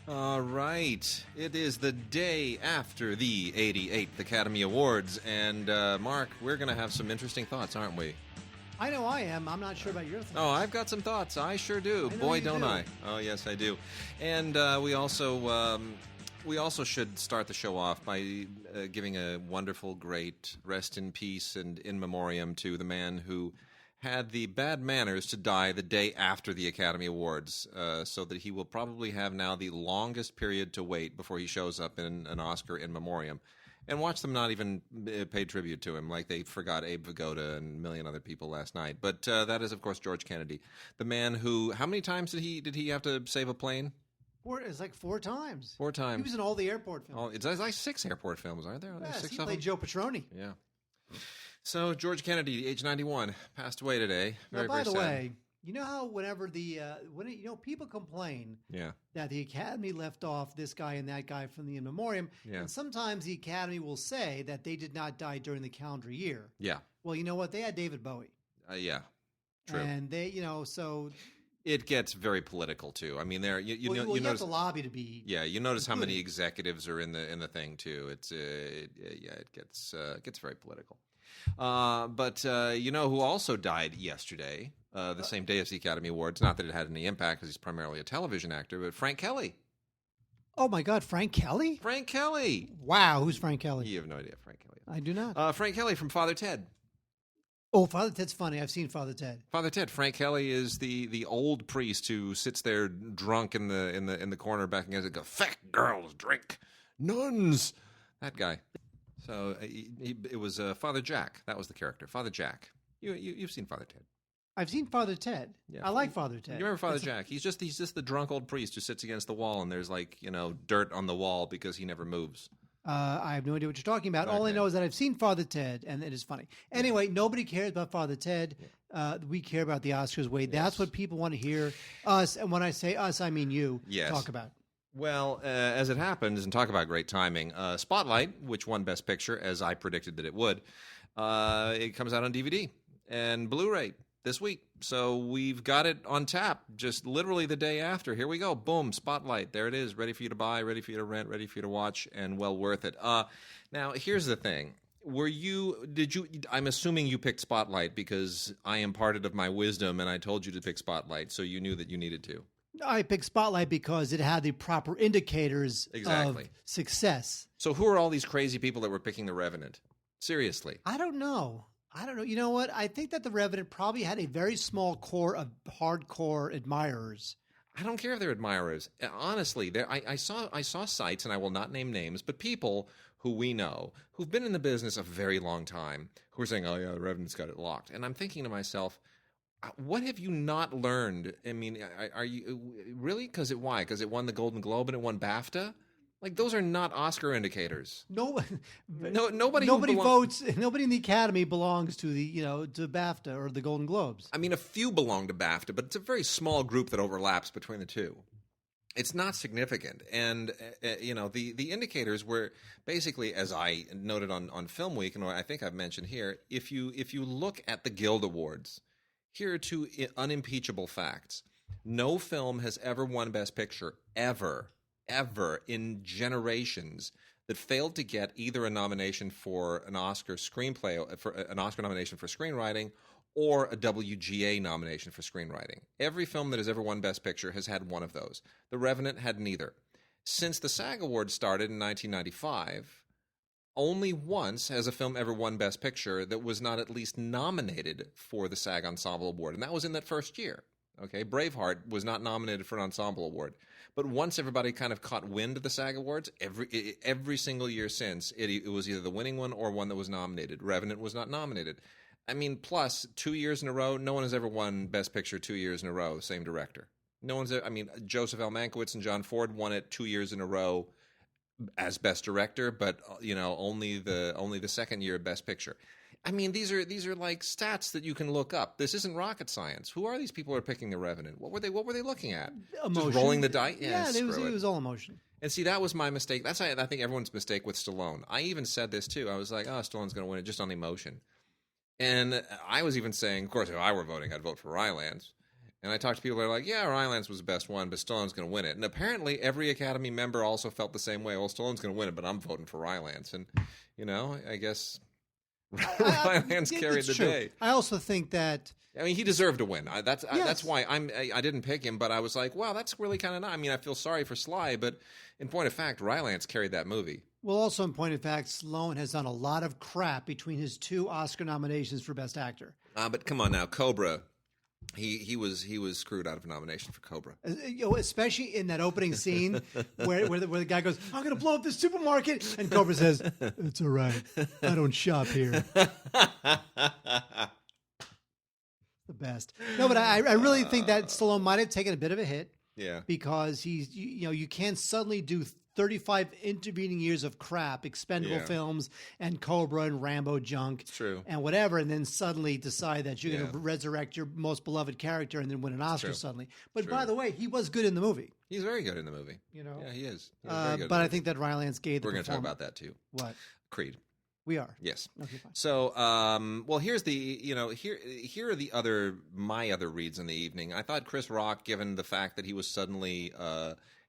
All right. It is the day after the 88th Academy Awards, and Mark, we're going to have some interesting thoughts, aren't we? I know I am. I'm not sure about your thoughts. Oh, I've got some thoughts. I sure do. Boy, don't I. Oh, yes, I do. And we also should start the show off by giving a wonderful, great rest in peace and in memoriam to the man who had the bad manners to die the day after the Academy Awards, so that he will probably have now the longest period to wait before he shows up in an Oscar in memoriam. And watch them not even pay tribute to him, like they forgot Abe Vigoda and a million other people last night. But that is, of course, George Kennedy, the man who. How many times did he have to save a plane? It's like 4 times. 4 times. He was in all the airport films. It's like 6 airport films, aren't there? Yes, 6 he of played them? Joe Petroni. Yeah. So George Kennedy, age 91, passed away today. Very, now, by the very sad. way, you know how whenever people complain that the Academy left off this guy and that guy from the in memoriam, and sometimes the Academy will say that they did not die during the calendar year. Yeah. Well, you know what? They had David Bowie. Yeah. True. And they, so it gets very political too. I mean, you have notice to lobby to be. Yeah, you notice how many executives are in the thing too. It's it gets very political. But you know who also died yesterday, the same day as the Academy Awards? Not that it had any impact because he's primarily a television actor, but Frank Kelly. Oh, my God, Frank Kelly? Frank Kelly. Wow, who's Frank Kelly? You have no idea Frank Kelly is. I do not. Frank Kelly from Father Ted. Oh, Father Ted's funny. I've seen Father Ted. Father Ted. Frank Kelly is the old priest who sits there drunk in the corner back against it. Go, fat girls drink, nuns. That guy. So it was Father Jack. That was the character, Father Jack. You've seen Father Ted. I've seen Father Ted. Yeah. I like Father Ted. You remember Father Jack? He's just the drunk old priest who sits against the wall, and there's dirt on the wall because he never moves. I have no idea what you're talking about. Okay. All I know is that I've seen Father Ted, and it is funny. Anyway, nobody cares about Father Ted. We care about the Oscars, Wade. Yes. That's what people want to hear us, and when I say us, I mean you, talk about. Well, as it happens, and talk about great timing, Spotlight, which won Best Picture, as I predicted that it would, it comes out on DVD and Blu-ray this week. So we've got it on tap just literally the day after. Here we go. Boom, Spotlight. There it is. Ready for you to buy, ready for you to rent, ready for you to watch, and well worth it. Now, here's the thing. I'm assuming you picked Spotlight because I imparted of my wisdom and I told you to pick Spotlight, so you knew that you needed to. I picked Spotlight because it had the proper indicators of success. So who are all these crazy people that were picking The Revenant? Seriously. I don't know. You know what? I think that The Revenant probably had a very small core of hardcore admirers. I don't care if they're admirers. Honestly, I saw sites, and I will not name names, but people who we know who've been in the business a very long time who are saying, "Oh yeah, The Revenant's got it locked," and I'm thinking to myself, what have you not learned? I mean, are you really? Why? Because it won the Golden Globe and it won BAFTA? Like, those are not Oscar indicators. Nobody votes. Nobody in the Academy belongs to to BAFTA or the Golden Globes. I mean, a few belong to BAFTA, but it's a very small group that overlaps between the two. It's not significant. And, the indicators were basically, as I noted on Film Week, and I think I've mentioned here, if you look at the Guild Awards, here are 2 unimpeachable facts. No film has ever won Best Picture, ever in generations, that failed to get either a nomination for an Oscar screenplay, for an Oscar nomination for screenwriting, or a WGA nomination for screenwriting. Every film that has ever won Best Picture has had one of those. The Revenant had neither. Since the SAG Awards started in 1995, only once has a film ever won Best Picture that was not at least nominated for the SAG Ensemble Award, and that was in that first year. Okay, Braveheart was not nominated for an Ensemble Award. But once everybody kind of caught wind of the SAG Awards, every single year since, it was either the winning one or one that was nominated. Revenant was not nominated. I mean, plus, 2 years in a row, no one has ever won Best Picture 2 years in a row, same director. Joseph L. Mankiewicz and John Ford won it 2 years in a row as Best Director, but only the second year of Best Picture. I mean, these are like stats that you can look up. This isn't rocket science. Who are these people who are picking the Revenant? What were they looking at? Emotion. Just rolling the dice? Yeah, it was all emotion. And see, that was my mistake. That's I think everyone's mistake with Stallone. I even said this too. I was like, oh, Stallone's going to win it just on emotion. And I was even saying, of course, if I were voting, I'd vote for Rylance. And I talked to people that are like, yeah, Rylance was the best one, but Stallone's going to win it. And apparently every Academy member also felt the same way. Well, Stallone's going to win it, but I'm voting for Rylance. And, I guess Rylance carried the day. I also think that... I mean, he deserved to win. That's why I didn't pick him, but I was like, wow, that's really kind of nice. I mean, I feel sorry for Sly, but in point of fact, Rylance carried that movie. Well, also in point of fact, Stallone has done a lot of crap between his 2 Oscar nominations for Best Actor. But come on now, Cobra... He was screwed out of a nomination for Cobra. Especially in that opening scene where the guy goes, I'm going to blow up this supermarket. And Cobra says, it's all right. I don't shop here. The best. No, but I really think that Stallone might have taken a bit of a hit. Yeah. Because you can't suddenly do 35 intervening years of crap, expendable films and Cobra and Rambo junk and whatever, and then suddenly decide that you're going to resurrect your most beloved character and then win an Oscar suddenly. But by the way, he was good in the movie. He's very good in the movie. Yeah, he is. But I think that Rylance gave the We're going to talk about that too. What? Creed. We are. Yes. Okay, fine. So, well, here's the, here are my other reads in the evening. I thought Chris Rock, given the fact that he was suddenly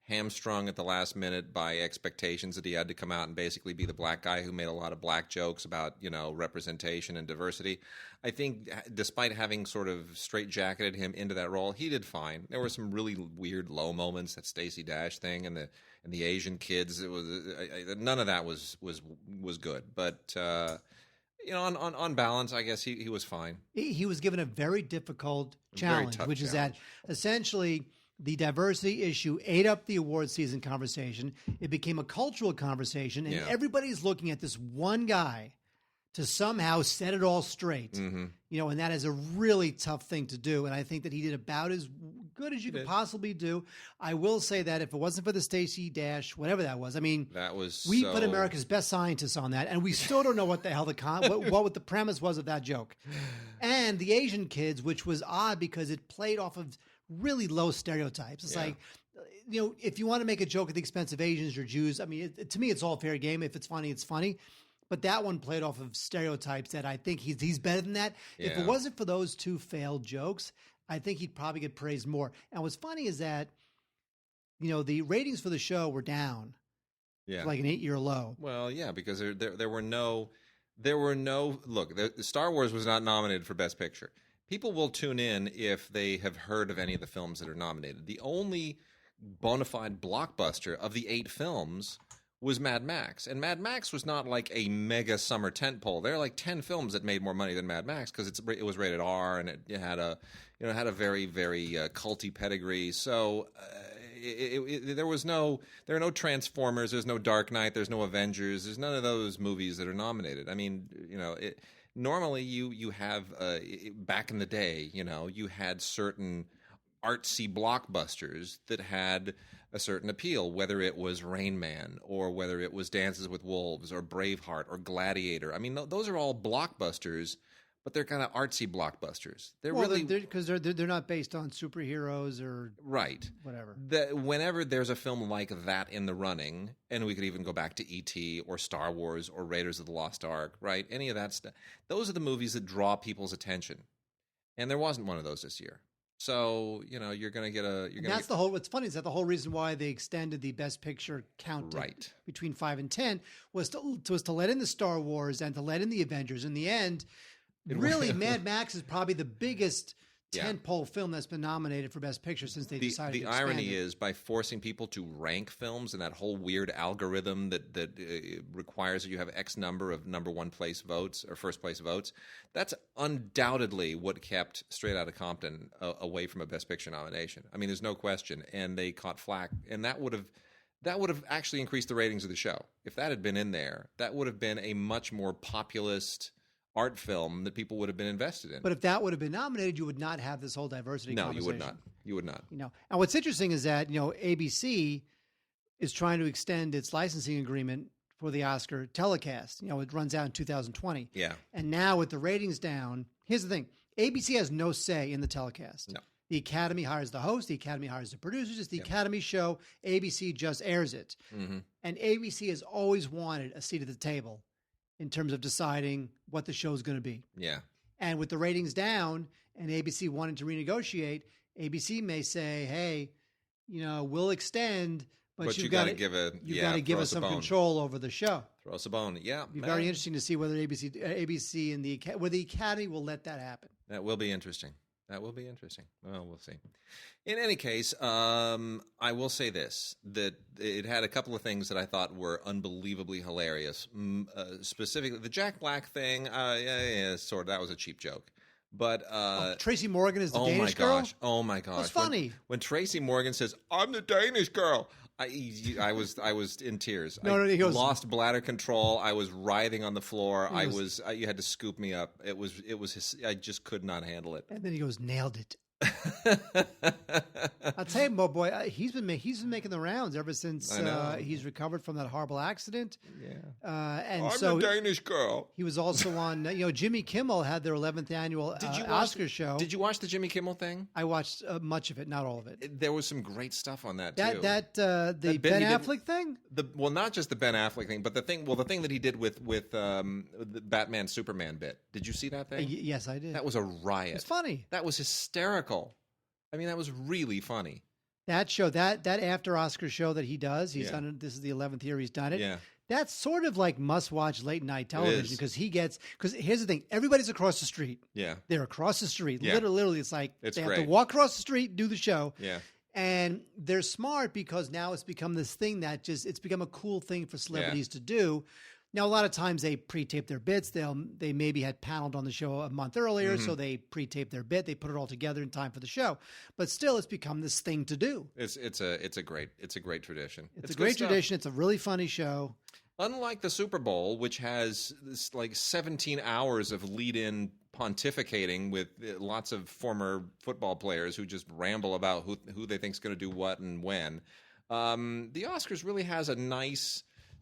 hamstrung at the last minute by expectations that he had to come out and basically be the black guy who made a lot of black jokes about, representation and diversity. I think despite having sort of straitjacketed him into that role, he did fine. There were some really weird low moments, that Stacey Dash thing and the Asian kids. It was none of that was good. But on balance, I guess he was fine. He was given a very difficult challenge, which is that essentially the diversity issue ate up the award season conversation. It became a cultural conversation, and everybody's looking at this one guy to somehow set it all straight. Mm-hmm. And that is a really tough thing to do. And I think that he did about as good as you could possibly do. I will say that if it wasn't for the Stacey Dash, whatever that was, I mean, we put America's Best Scientists on that, and we still don't know what the hell what the premise was of that joke. And the Asian kids, which was odd because it played off of really low stereotypes. It's like, if you want to make a joke at the expense of Asians or Jews, I mean, to me, it's all fair game. If it's funny, it's funny. But that one played off of stereotypes that I think he's better than that. Yeah. If it wasn't for those 2 failed jokes, I think he'd probably get praised more. And what's funny is that, the ratings for the show were down. Yeah. Like an 8-year low. Well, yeah, because there were no look, the Star Wars was not nominated for Best Picture. People will tune in if they have heard of any of the films that are nominated. The only bona fide blockbuster of the 8 films was Mad Max. And Mad Max was not like a mega summer tentpole. There are like 10 films that made more money than Mad Max because it was rated R and it had a very, very culty pedigree. So there are no Transformers, there's no Dark Knight, there's no Avengers, there's none of those movies that are nominated. I mean, normally you have back in the day, you had certain artsy blockbusters that had a certain appeal, whether it was Rain Man or whether it was Dances with Wolves or Braveheart or Gladiator. I mean, those are all blockbusters, but they're kind of artsy blockbusters. They're not based on superheroes or whatever. Whenever there's a film like that in the running, and we could even go back to E.T. or Star Wars or Raiders of the Lost Ark, right? Any of that stuff. Those are the movies that draw people's attention, and there wasn't one of those this year. So, you're going to get what's funny is that the whole reason why they extended the Best Picture count between 5 and 10 was to let in the Star Wars and to let in the Avengers. In the end, Mad Max is probably the biggest tentpole film that's been nominated for Best Picture since they decided to expand it. The irony is, by forcing people to rank films and that whole weird algorithm that requires that you have X number of number 1 place votes or first place votes, that's undoubtedly what kept Straight Outta Compton away from a Best Picture nomination. I mean, there's no question. And they caught flack. And that would have actually increased the ratings of the show. If that had been in there, that would have been a much more populist art film that people would have been invested in. But if that would have been nominated, you would not have this whole diversity conversation. No, you would not. And what's interesting is that, ABC is trying to extend its licensing agreement for the Oscar telecast. It runs out in 2020. Yeah. And now with the ratings down, here's the thing. ABC has no say in the telecast. No. The Academy hires the host. The Academy hires the producers. It's the Academy show. ABC just airs it. Mm-hmm. And ABC has always wanted a seat at the table in terms of deciding what the show is going to be. Yeah. And with the ratings down and ABC wanting to renegotiate, ABC may say, hey, we'll extend, but you've got to give us some control over the show. Throw us a bone. Yeah. It'll be very interesting to see whether ABC and whether the Academy will let that happen. That will be interesting. Well, we'll see. In any case, I will say this, that it had a couple of things that I thought were unbelievably hilarious. Specifically, the Jack Black thing, sort of, that was a cheap joke. But Tracy Morgan is the Danish girl? Oh, my gosh. That's funny. When Tracy Morgan says, I'm the Danish girl, I was in tears. He goes, lost bladder control. I was writhing on the floor. You had to scoop me up. I just could not handle it. And then he goes, nailed it. I'll tell you, boy, he's been making the rounds ever since he's recovered from that horrible accident. Yeah, and I'm so a Danish girl. He was also on. Jimmy Kimmel had their 11th annual Oscar show. Did you watch the Jimmy Kimmel thing? I watched much of it, not all of it. There was some great stuff on that too. The Ben Affleck thing. Not just the Ben Affleck thing, but the thing that he did with the Batman Superman bit. Did you see that thing? Yes, I did. That was a riot. It's funny. That was hysterical. I mean, that was really funny. That show, that after Oscar show that he does, he's done it. This is the 11th year he's done it. Yeah. That's sort of like must-watch late-night television because because here's the thing, everybody's across the street. Yeah. They're across the street. Yeah. Literally, it's like they great. have to walk across the street, do the show. Yeah. And they're smart because now it's become this thing that it's become a cool thing for celebrities to do. Now, a lot of times they pre-tape their bits. They maybe had paneled on the show a month earlier, so they pre-tape their bit. They put it all together in time for the show. But still, it's become this thing to do. It's a great tradition. It's a great tradition. It's a really funny show. Unlike the Super Bowl, which has this, 17 hours of lead-in pontificating with lots of former football players who just ramble about who they think is going to do what and when, the Oscars really has a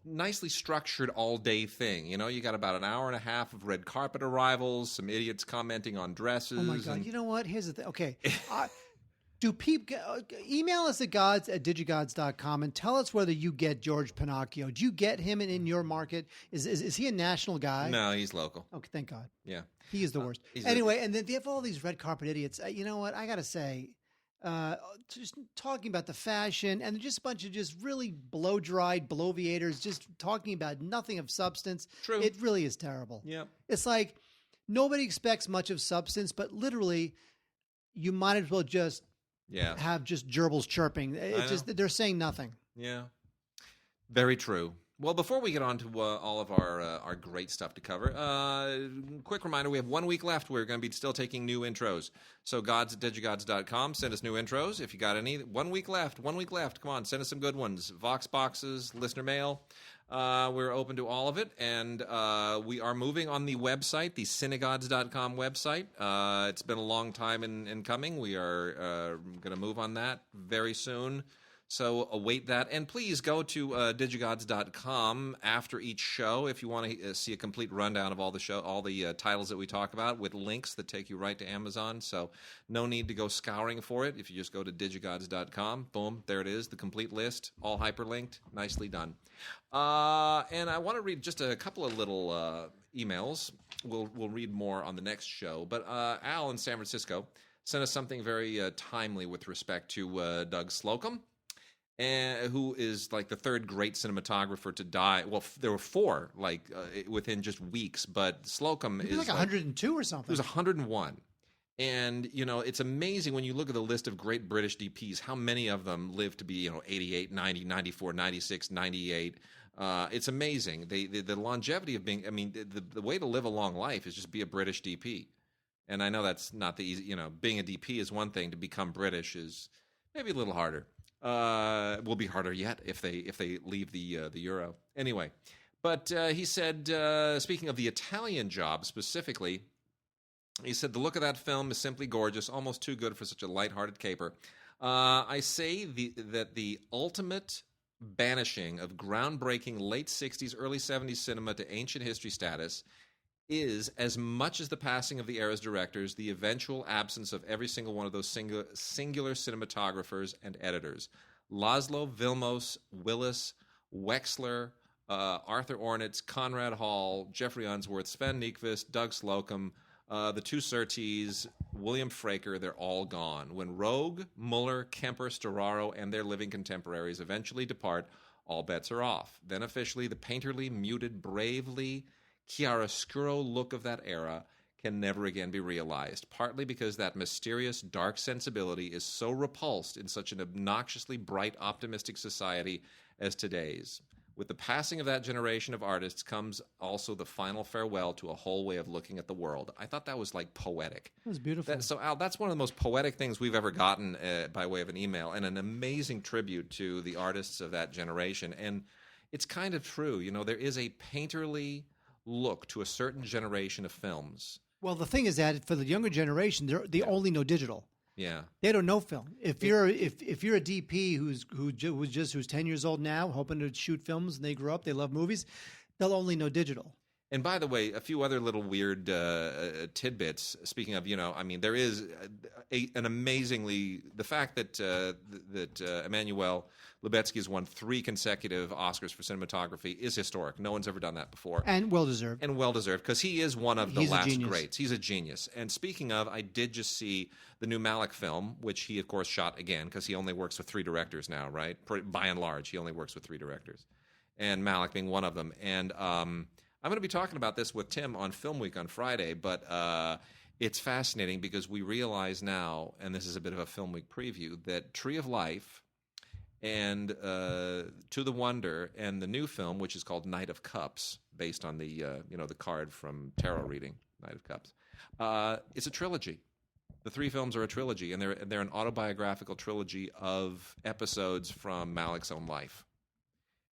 nicely structured all-day thing. You got about an hour and a half of red carpet arrivals, some idiots commenting on dresses. Oh, my God. You know what? Here's the thing. Okay. Do people email us at gods@digigods.com and tell us whether you get George Pinocchio. Do you get him in your market? Is he a national guy? No, he's local. Okay, thank God. Yeah. He is the worst. Anyway, and then they have all these red carpet idiots. You know what? I got to say, just talking about the fashion and just a bunch of just really blow-dried bloviators just talking about nothing of substance. True. It really is terrible. Yeah. It's like nobody expects much of substance, but literally you might as well just have just gerbils chirping. It's just they're saying nothing. Yeah. Very true. Well, before we get on to all of our great stuff to cover, quick reminder, we have 1 week left. We're going to be still taking new intros. So gods@digigods.com, send us new intros if you got any. 1 week left. Come on, send us some good ones. Vox boxes, listener mail. We're open to all of it. And we are moving on the website, the synagogues.com website. It's been a long time in coming. We are going to move on that very soon. So await that. And please go to DigiGods.com after each show if you want to see a complete rundown of all the titles that we talk about with links that take you right to Amazon. So no need to go scouring for it. If you just go to DigiGods.com, boom, there it is, the complete list, all hyperlinked. Nicely done. And I want to read just a couple of little emails. We'll read more on the next show. But Al in San Francisco sent us something very timely with respect to Doug Slocum. Who is like the third great cinematographer to die. Well, there were four, within just weeks, but Slocum is 102 or something. He was 101. And, it's amazing when you look at the list of great British DPs, how many of them live to be, 88, 90, 94, 96, 98. It's amazing. The longevity of being, the way to live a long life is just be a British DP. And I know that's not the easy, being a DP is one thing. To become British is maybe a little harder. Will be harder yet if they leave the Euro. Anyway, but he said, speaking of the Italian Job specifically, he said, the look of that film is simply gorgeous, almost too good for such a lighthearted caper. I say that the ultimate banishing of groundbreaking late 60s, early 70s cinema to ancient history status is, as much as the passing of the era's directors, the eventual absence of every single one of those singular cinematographers and editors. Laszlo, Vilmos, Willis, Wexler, Arthur Ornitz, Conrad Hall, Jeffrey Unsworth, Sven Nykvist, Doug Slocum, the two Surtees, William Fraker, they're all gone. When Rogue, Muller, Kemper, Storaro, and their living contemporaries eventually depart, all bets are off. Then officially, the painterly, muted, bravely chiaroscuro look of that era can never again be realized, partly because that mysterious, dark sensibility is so repulsed in such an obnoxiously bright, optimistic society as today's. With the passing of that generation of artists comes also the final farewell to a whole way of looking at the world. I thought that was like poetic. It was beautiful. So, Al, that's one of the most poetic things we've ever gotten by way of an email, and an amazing tribute to the artists of that generation. And it's kind of true. You know, there is a painterly look to a certain generation of films. Well, the thing is that for the younger generation, they only know digital. Yeah, they don't know film. If you're a DP who's 10 years old now, hoping to shoot films, and they grew up, they love movies, they'll only know digital. And by the way, a few other little weird tidbits. Speaking of, I mean, there is an amazingly the fact that Emmanuel Lubezki has won 3 consecutive Oscars for cinematography is historic. No one's ever done that before, and well deserved. And well deserved, because he is one of the last greats. He's a genius. And speaking of, I did just see the new Malick film, which he of course shot again, because he only works with 3 directors now, right? By and large, he only works with 3 directors, and Malick being one of them. And I'm going to be talking about this with Tim on Film Week on Friday, but it's fascinating because we realize now, and this is a bit of a Film Week preview, that Tree of Life and To the Wonder and the new film, which is called Knight of Cups, based on the the card from tarot reading, Knight of Cups, it's a trilogy. The 3 films are a trilogy, and they're an autobiographical trilogy of episodes from Malick's own life.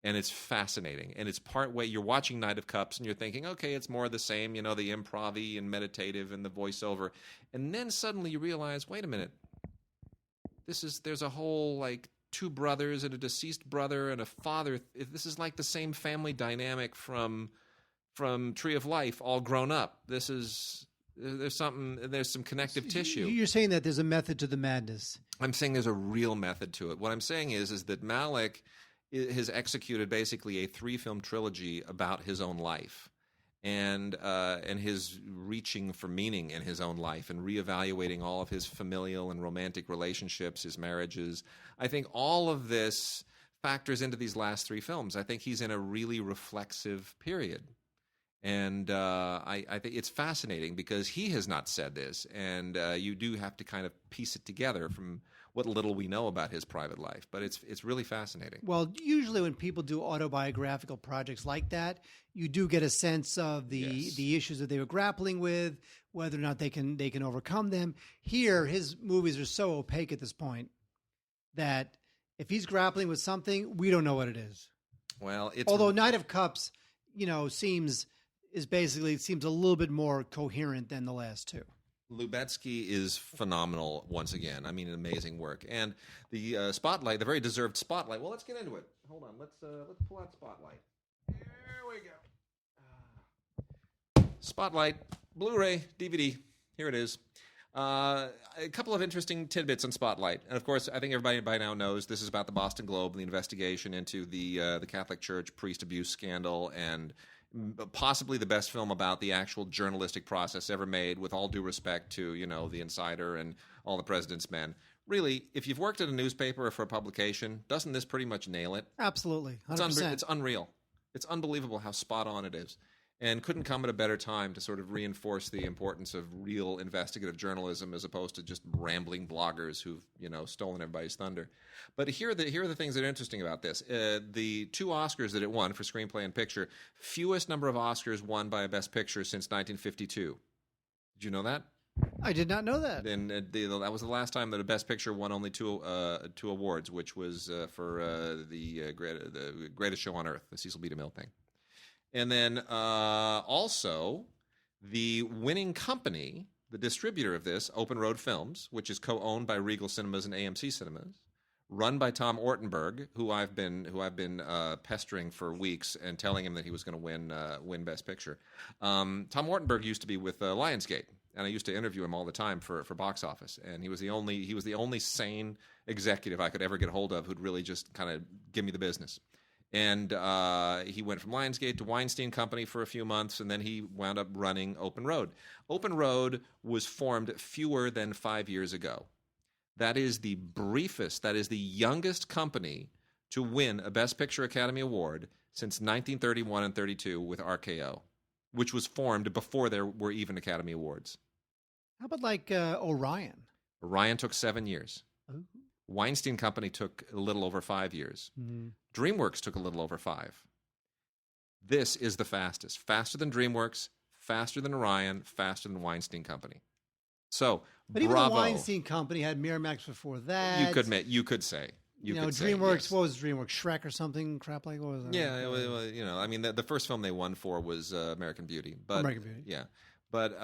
And it's fascinating. And it's part way, you're watching Knight of Cups and you're thinking, okay, it's more of the same, the improv-y and meditative and the voiceover. And then suddenly you realize, wait a minute, there's a whole, like, 2 brothers and a deceased brother and a father. This is like the same family dynamic from Tree of Life, all grown up. There's some connective tissue. You're saying that there's a method to the madness. I'm saying there's a real method to it. What I'm saying is that Malick has executed basically a 3-film trilogy about his own life and his reaching for meaning in his own life and reevaluating all of his familial and romantic relationships, his marriages. I think all of this factors into these last 3 films. I think he's in a really reflexive period. And I think it's fascinating because he has not said this, and you do have to kind of piece it together from what little we know about his private life. But it's really fascinating. Well, usually when people do autobiographical projects like that, you do get a sense of the issues that they were grappling with, whether or not they can overcome them. Here, his movies are so opaque at this point that if he's grappling with something, we don't know what it is. Well, although Knight of Cups, seems a little bit more coherent than the last 2. Lubezki is phenomenal once again. I mean, amazing work. And the Spotlight, the very deserved Spotlight. Well, let's get into it. Hold on. Let's pull out Spotlight. Here we go. Spotlight, Blu-ray, DVD. Here it is. A couple of interesting tidbits on Spotlight. And, of course, I think everybody by now knows this is about the Boston Globe and the investigation into the Catholic Church priest abuse scandal, and possibly the best film about the actual journalistic process ever made, with all due respect to, The Insider and All the President's Men. Really, if you've worked at a newspaper or for a publication, doesn't this pretty much nail it? Absolutely, 100%. It's unreal. It's unbelievable how spot on it is. And couldn't come at a better time to sort of reinforce the importance of real investigative journalism as opposed to just rambling bloggers who've, stolen everybody's thunder. But here are the things that are interesting about this. The 2 Oscars that it won for screenplay and picture, fewest number of Oscars won by a Best Picture since 1952. Did you know that? I did not know that. And that was the last time that a Best Picture won only 2 awards, which was for the Greatest Show on Earth, the Cecil B. DeMille thing. And then also the winning company, the distributor of this, Open Road Films, which is co-owned by Regal Cinemas and AMC Cinemas, run by Tom Ortenberg, who I've been pestering for weeks and telling him that he was going to win Best Picture. Tom Ortenberg used to be with Lionsgate, and I used to interview him all the time for Box Office, and he was the only sane executive I could ever get hold of who'd really just kind of give me the business. And he went from Lionsgate to Weinstein Company for a few months, and then he wound up running Open Road. Open Road was formed fewer than 5 years ago. That is the briefest, that is the youngest company to win a Best Picture Academy Award since 1931 and 32 with RKO, which was formed before there were even Academy Awards. How about like Orion? Orion took 7 years. Ooh. Weinstein Company took a little over 5 years. Mm-hmm. DreamWorks took a little over 5. This is the fastest. Faster than DreamWorks, faster than Orion, faster than Weinstein Company. So, but even bravo. the Weinstein Company had Miramax before that. You could say. DreamWorks, yes. What was DreamWorks? Shrek or something crap like what was that? Yeah, I mean, the first film they won for was American Beauty. But, American Beauty. Yeah. But,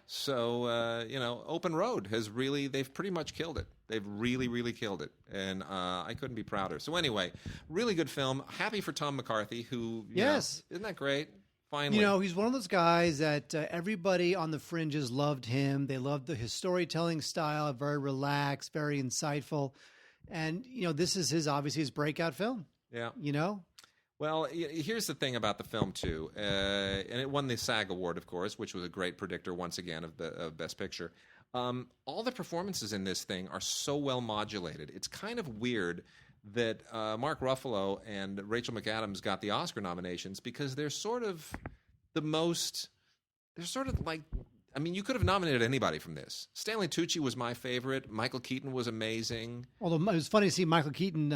so, Open Road they've pretty much killed it. They've really, really killed it. And I couldn't be prouder. So anyway, really good film. Happy for Tom McCarthy, who, yes. Isn't that great? Finally. He's one of those guys that everybody on the fringes loved him. They loved his storytelling style, very relaxed, very insightful. And, this is obviously his breakout film. Yeah. Well, here's the thing about the film, too. And it won the SAG Award, of course, which was a great predictor, once again, of Best Picture. All the performances in this thing are so well modulated. It's kind of weird that Mark Ruffalo and Rachel McAdams got the Oscar nominations because they're sort of like, I mean, you could have nominated anybody from this. Stanley Tucci was my favorite. Michael Keaton was amazing. Although it was funny to see Michael Keaton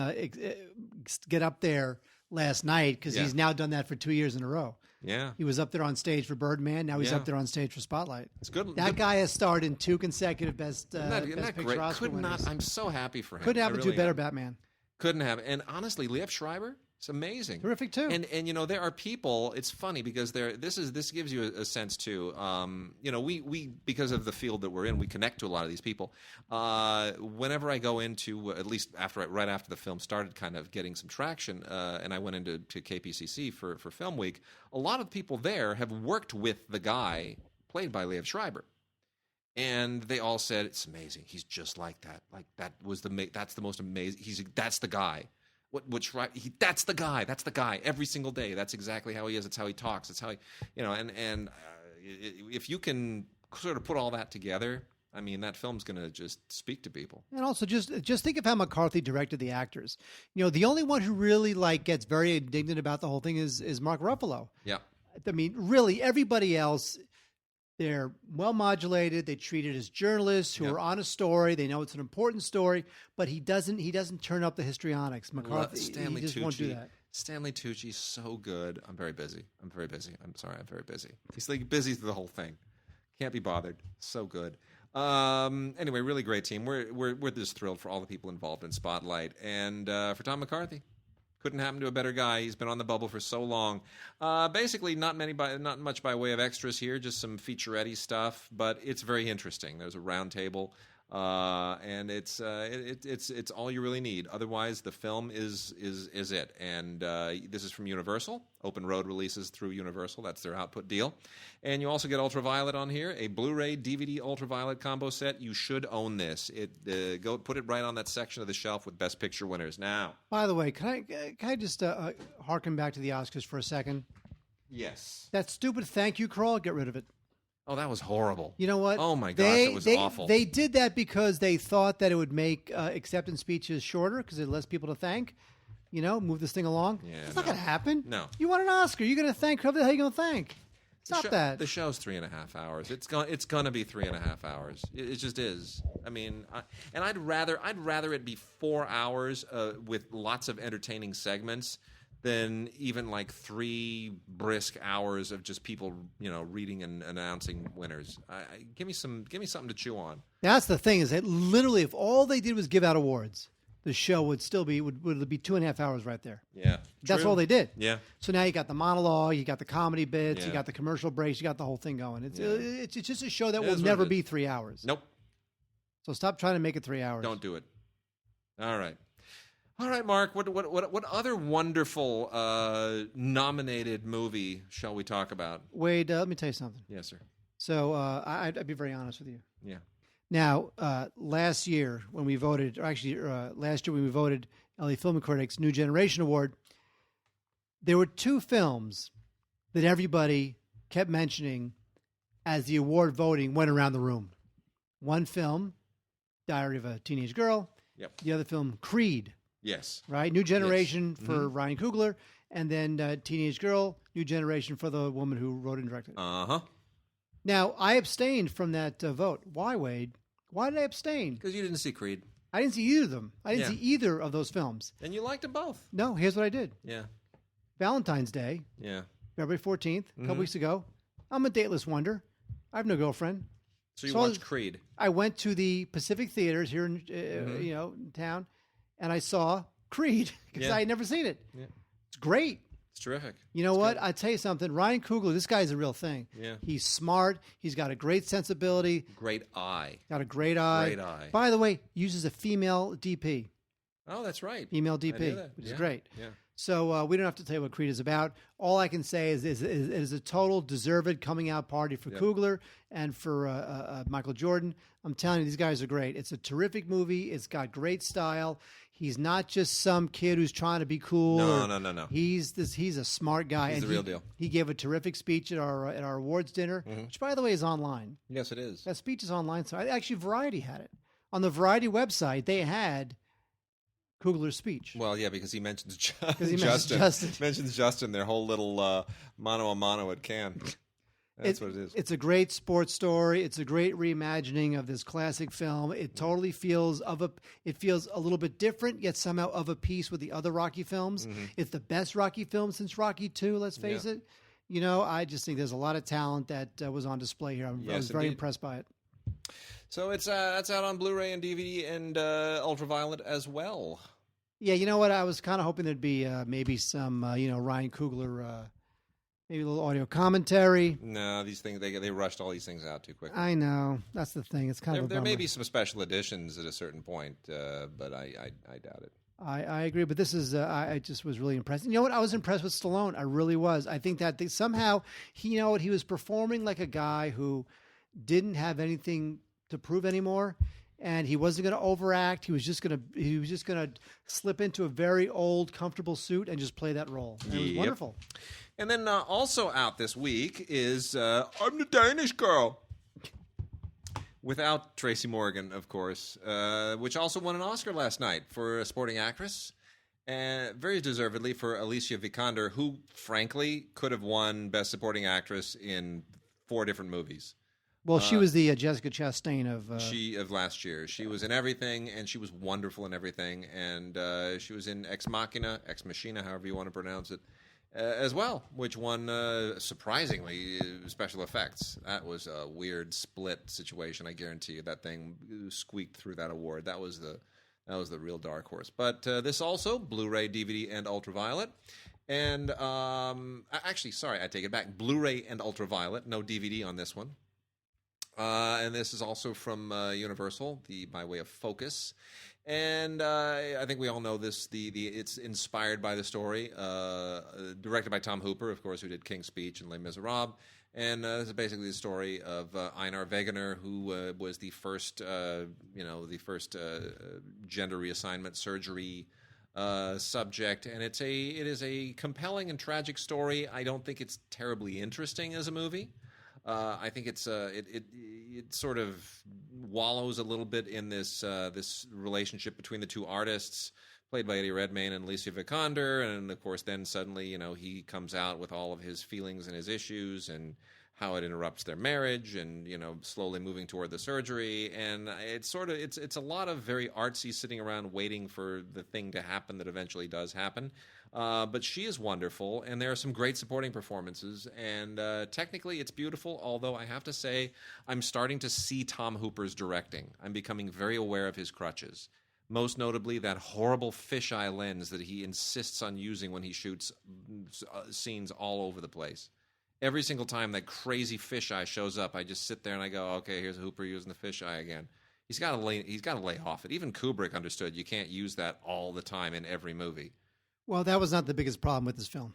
get up there last night because he's now done that for 2 years in a row. Yeah. He was up there on stage for Birdman. Now he's up there on stage for Spotlight. It's good. That guy has starred in 2 consecutive Best Isn't that Picture great? Oscar winners. I'm so happy for him. Couldn't happen to a better Batman. Couldn't have. And honestly, Liev Schreiber, it's amazing. Terrific too. And there are people, it's funny because this gives you a sense too. We because of the field that we're in, we connect to a lot of these people. Whenever I go into, at least right after the film started kind of getting some traction, and I went into KPCC for Film Week, a lot of people there have worked with the guy played by Liev Schreiber. And they all said, it's amazing. He's just like that. Like that's the most amazing. That's the guy. That's the guy. That's the guy. Every single day. That's exactly how he is. That's how he talks. That's how he, if you can sort of put all that together, I mean, that film's going to just speak to people. And also just think of how McCarthy directed the actors. The only one who really gets very indignant about the whole thing is Mark Ruffalo. Yeah. I mean, really everybody else, they're well modulated. They treat it as journalists who are on a story. They know it's an important story, but he doesn't turn up the histrionics. McCarthy, he just won't do that. Stanley Tucci's so good. I'm very busy. I'm sorry, I'm very busy. He's like busy through the whole thing. Can't be bothered. So good. Anyway, really great team. We're just thrilled for all the people involved in Spotlight and for Tom McCarthy. Couldn't happen to a better guy. He's been on the bubble for so long. Basically, not much by way of extras here, just some featurette stuff, but it's very interesting. There's a round table, and it's all you really need. Otherwise, the film is it. And this is from Universal. Open Road releases through Universal. That's their output deal. And you also get Ultraviolet on here, a Blu-ray DVD Ultraviolet combo set. You should own this. Go put it right on that section of the shelf with Best Picture winners now. By the way, can I just harken back to the Oscars for a second? Yes. That stupid thank you crawl, get rid of it. Oh, that was horrible. You know what? Oh, my gosh, that was awful. They did that because they thought that it would make acceptance speeches shorter because it less people to thank. Move this thing along. Yeah, it's not going to happen. No. You want an Oscar. You're going to thank whoever the hell you're going to thank. Stop that. The show's 3.5 hours. It's going to be 3.5 hours. It just is. I mean, I'd rather it be 4 hours with lots of entertaining segments than even like 3 brisk hours of just people, reading and announcing winners. Give me something to chew on. That's the thing is that literally, if all they did was give out awards, the show would still be would be 2.5 hours right there. Yeah, that's all they did. Yeah. So now you got the monologue, you got the comedy bits, you got the commercial breaks, you got the whole thing going. It's just a show that will never be 3 hours. Nope. So stop trying to make it 3 hours. Don't do it. All right. All right, Mark. What other wonderful nominated movie shall we talk about? Wade, let me tell you something. Yes, sir. So I'd be very honest with you. Yeah. Now, last year when we voted, or actually last year when we voted LA Film Critics New Generation Award, there were two films that everybody kept mentioning as the award voting went around the room. One film, Diary of a Teenage Girl. Yep. The other film, Creed. Yes. Right? New Generation for Ryan Coogler, and then Teenage Girl, New Generation for the woman who wrote and directed. Uh-huh. Now, I abstained from that vote. Why, Wade? Why did I abstain? Because you didn't see Creed. I didn't see either of them. I didn't see either of those films. And you liked them both. No, here's what I did. Yeah. Valentine's Day. Yeah. February 14th, a couple weeks ago. I'm a dateless wonder. I have no girlfriend. So you watched Creed. I went to the Pacific Theaters here in in town, and I saw Creed because I had never seen it. Yeah. It's great. It's terrific. You know what? I tell you something. Ryan Coogler, this guy's a real thing. Yeah. He's smart. He's got a great sensibility. Great eye. Got a great eye. Great eye. By the way, uses a female DP. Oh, that's right. Female DP, which is great. Yeah. So we don't have to tell you what Creed is about. All I can say is it is a total deserved coming out party for Coogler and for Michael Jordan. I'm telling you, these guys are great. It's a terrific movie. It's got great style. He's not just some kid who's trying to be cool. No. He's a smart guy. He's the real deal. He gave a terrific speech at our awards dinner, which, by the way, is online. Yes, it is. That speech is online. So actually, Variety had it. On the Variety website, they had Coogler's speech. Well, yeah, because he mentions Justin. Mentions Justin, their whole little mano a mano at Cannes. That's what it is. It's a great sports story. It's a great reimagining of this classic film. It totally feels it feels a little bit different, yet somehow of a piece with the other Rocky films. It's the best Rocky film since Rocky II, let's face it. You know, I just think there's a lot of talent that was on display here. I was very impressed by it. So it's that's out on Blu-ray and DVD and Ultraviolet as well. Yeah, you know what? I was kind of hoping there'd be maybe some, Ryan Coogler, maybe a little audio commentary. No, these things, they rushed all these things out too quickly. I know. That's the thing. It's kind of a bummer. There may be some special editions at a certain point, but I doubt it. I agree, but this is, I just was really impressed. You know what? I was impressed with Stallone. I really was. I think that somehow, he was performing like a guy who didn't have anything to prove anymore. And he wasn't going to overact. He was just going to slip into a very old, comfortable suit and just play that role. And it was wonderful. And then also out this week is I'm the Danish Girl, without Tracy Morgan, of course, which also won an Oscar last night for a supporting actress, and very deservedly for Alicia Vikander, who frankly could have won Best Supporting Actress in 4 different movies. Well, she was the Jessica Chastain of last year. She was in everything, and she was wonderful in everything. And she was in Ex Machina, however you want to pronounce it, as well, which won surprisingly special effects. That was a weird split situation. I guarantee you that thing squeaked through that award. That was the real dark horse. But this also Blu-ray, DVD, and Ultraviolet. And actually, sorry, I take it back. Blu-ray and Ultraviolet. No DVD on this one. And this is also from Universal, by way of Focus, and I think we all know this. It's inspired by the story, directed by Tom Hooper, of course, who did King's Speech and Les Miserables, and this is basically the story of Einar Wegener, who was the first gender reassignment surgery subject, and it is a compelling and tragic story. I don't think it's terribly interesting as a movie. I think it sort of wallows a little bit in this relationship between the two artists, played by Eddie Redmayne and Alicia Vikander, and of course then suddenly he comes out with all of his feelings and his issues and how it interrupts their marriage, and slowly moving toward the surgery, and it's a lot of very artsy sitting around waiting for the thing to happen that eventually does happen. But she is wonderful, and there are some great supporting performances, and technically it's beautiful, although I have to say I'm starting to see Tom Hooper's directing. I'm becoming very aware of his crutches, most notably that horrible fisheye lens that he insists on using when he shoots scenes all over the place. Every single time that crazy fisheye shows up, I just sit there and I go, okay, here's Hooper using the fisheye again. he's got to lay off it. Even Kubrick understood you can't use that all the time in every movie. Well, that was not the biggest problem with this film.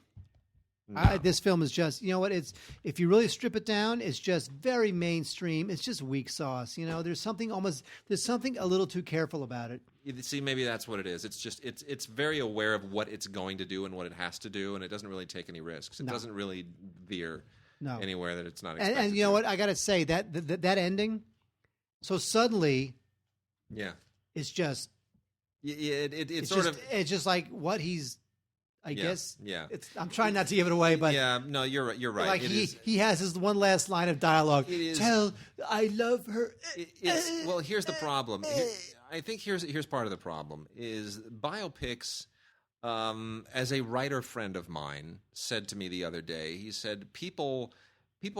No. This film is just, you know what? It's if you really strip it down, it's just very mainstream. It's just weak sauce. You know, there's something a little too careful about it. See, maybe that's what it is. It's just it's very aware of what it's going to do and what it has to do, and it doesn't really take any risks. It doesn't really veer anywhere that it's not expected. And you know what? I got to say that ending. So suddenly, it's just it's just like what he's. I guess. Yeah. I'm trying not to give it away, but no, you're right. Like he has his one last line of dialogue. Tell I love her. Well, here's the problem. I think here's part of the problem is biopics. As a writer friend of mine said to me the other day, he said people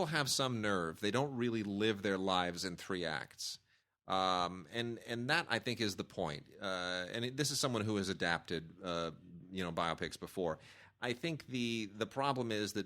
have some nerve. They don't really live their lives in 3 acts. And that I think is the point. And this is someone who has adapted biopics before. I think the problem is that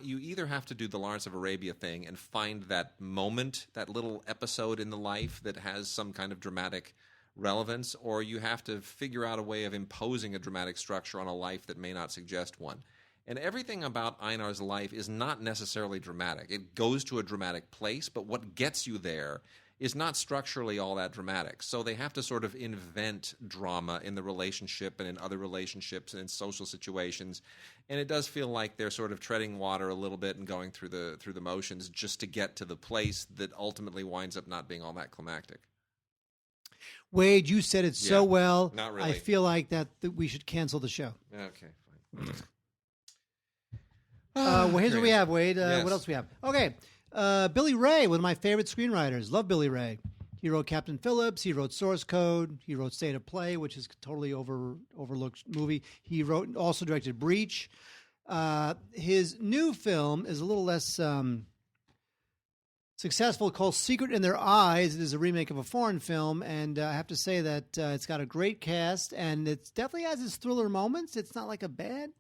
you either have to do the Lawrence of Arabia thing and find that moment, that little episode in the life that has some kind of dramatic relevance, or you have to figure out a way of imposing a dramatic structure on a life that may not suggest one. And everything about Einar's life is not necessarily dramatic. It goes to a dramatic place, but what gets you there is not structurally all that dramatic. So they have to sort of invent drama in the relationship and in other relationships and in social situations. And it does feel like they're sort of treading water a little bit and going through the motions just to get to the place that ultimately winds up not being all that climactic. Wade, you said it so well. Not really. I feel like that we should cancel the show. Okay, fine. Well, here's what we have, Wade. Yes. What else do we have? Okay. Billy Ray, one of my favorite screenwriters. Love Billy Ray. He wrote Captain Phillips. He wrote Source Code. He wrote State of Play, which is a totally overlooked movie. He also directed Breach. His new film is a little less successful, called Secret in Their Eyes. It is a remake of a foreign film, and I have to say that it's got a great cast, and it definitely has its thriller moments. It's not like a bad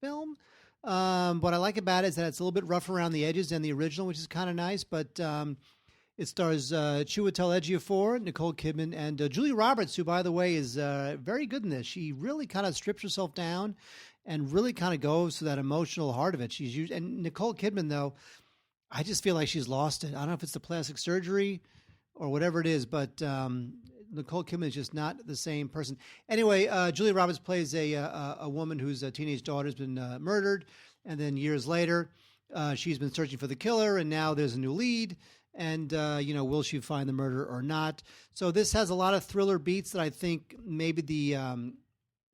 film. What I like about it is that it's a little bit rough around the edges than the original, which is kind of nice. But it stars Chiwetel Ejiofor, Nicole Kidman, and Julia Roberts, who, by the way, is very good in this. She really kind of strips herself down and really kind of goes to that emotional heart of it. And Nicole Kidman, though, I just feel like she's lost it. I don't know if it's the plastic surgery or whatever it is, but Nicole Kidman is just not the same person. Anyway, Julia Roberts plays a woman whose teenage daughter has been murdered, and then years later, she's been searching for the killer, and now there's a new lead, and will she find the murderer or not? So this has a lot of thriller beats that I think maybe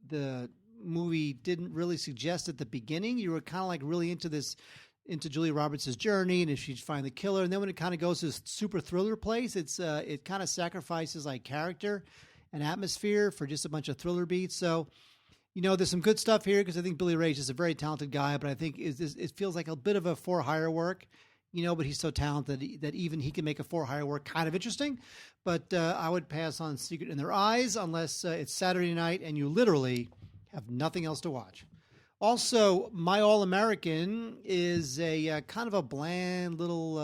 the movie didn't really suggest at the beginning. You were kind of like really into Julia Roberts' journey and if she'd find the killer. And then when it kind of goes to this super thriller place, it kind of sacrifices like character and atmosphere for just a bunch of thriller beats. So, there's some good stuff here because I think Billy Ray is just a very talented guy, but I think it feels like a bit of a for-hire work, but he's so talented that even he can make a for-hire work kind of interesting. But I would pass on Secret in Their Eyes unless it's Saturday night and you literally have nothing else to watch. Also, My All-American is a kind of a bland little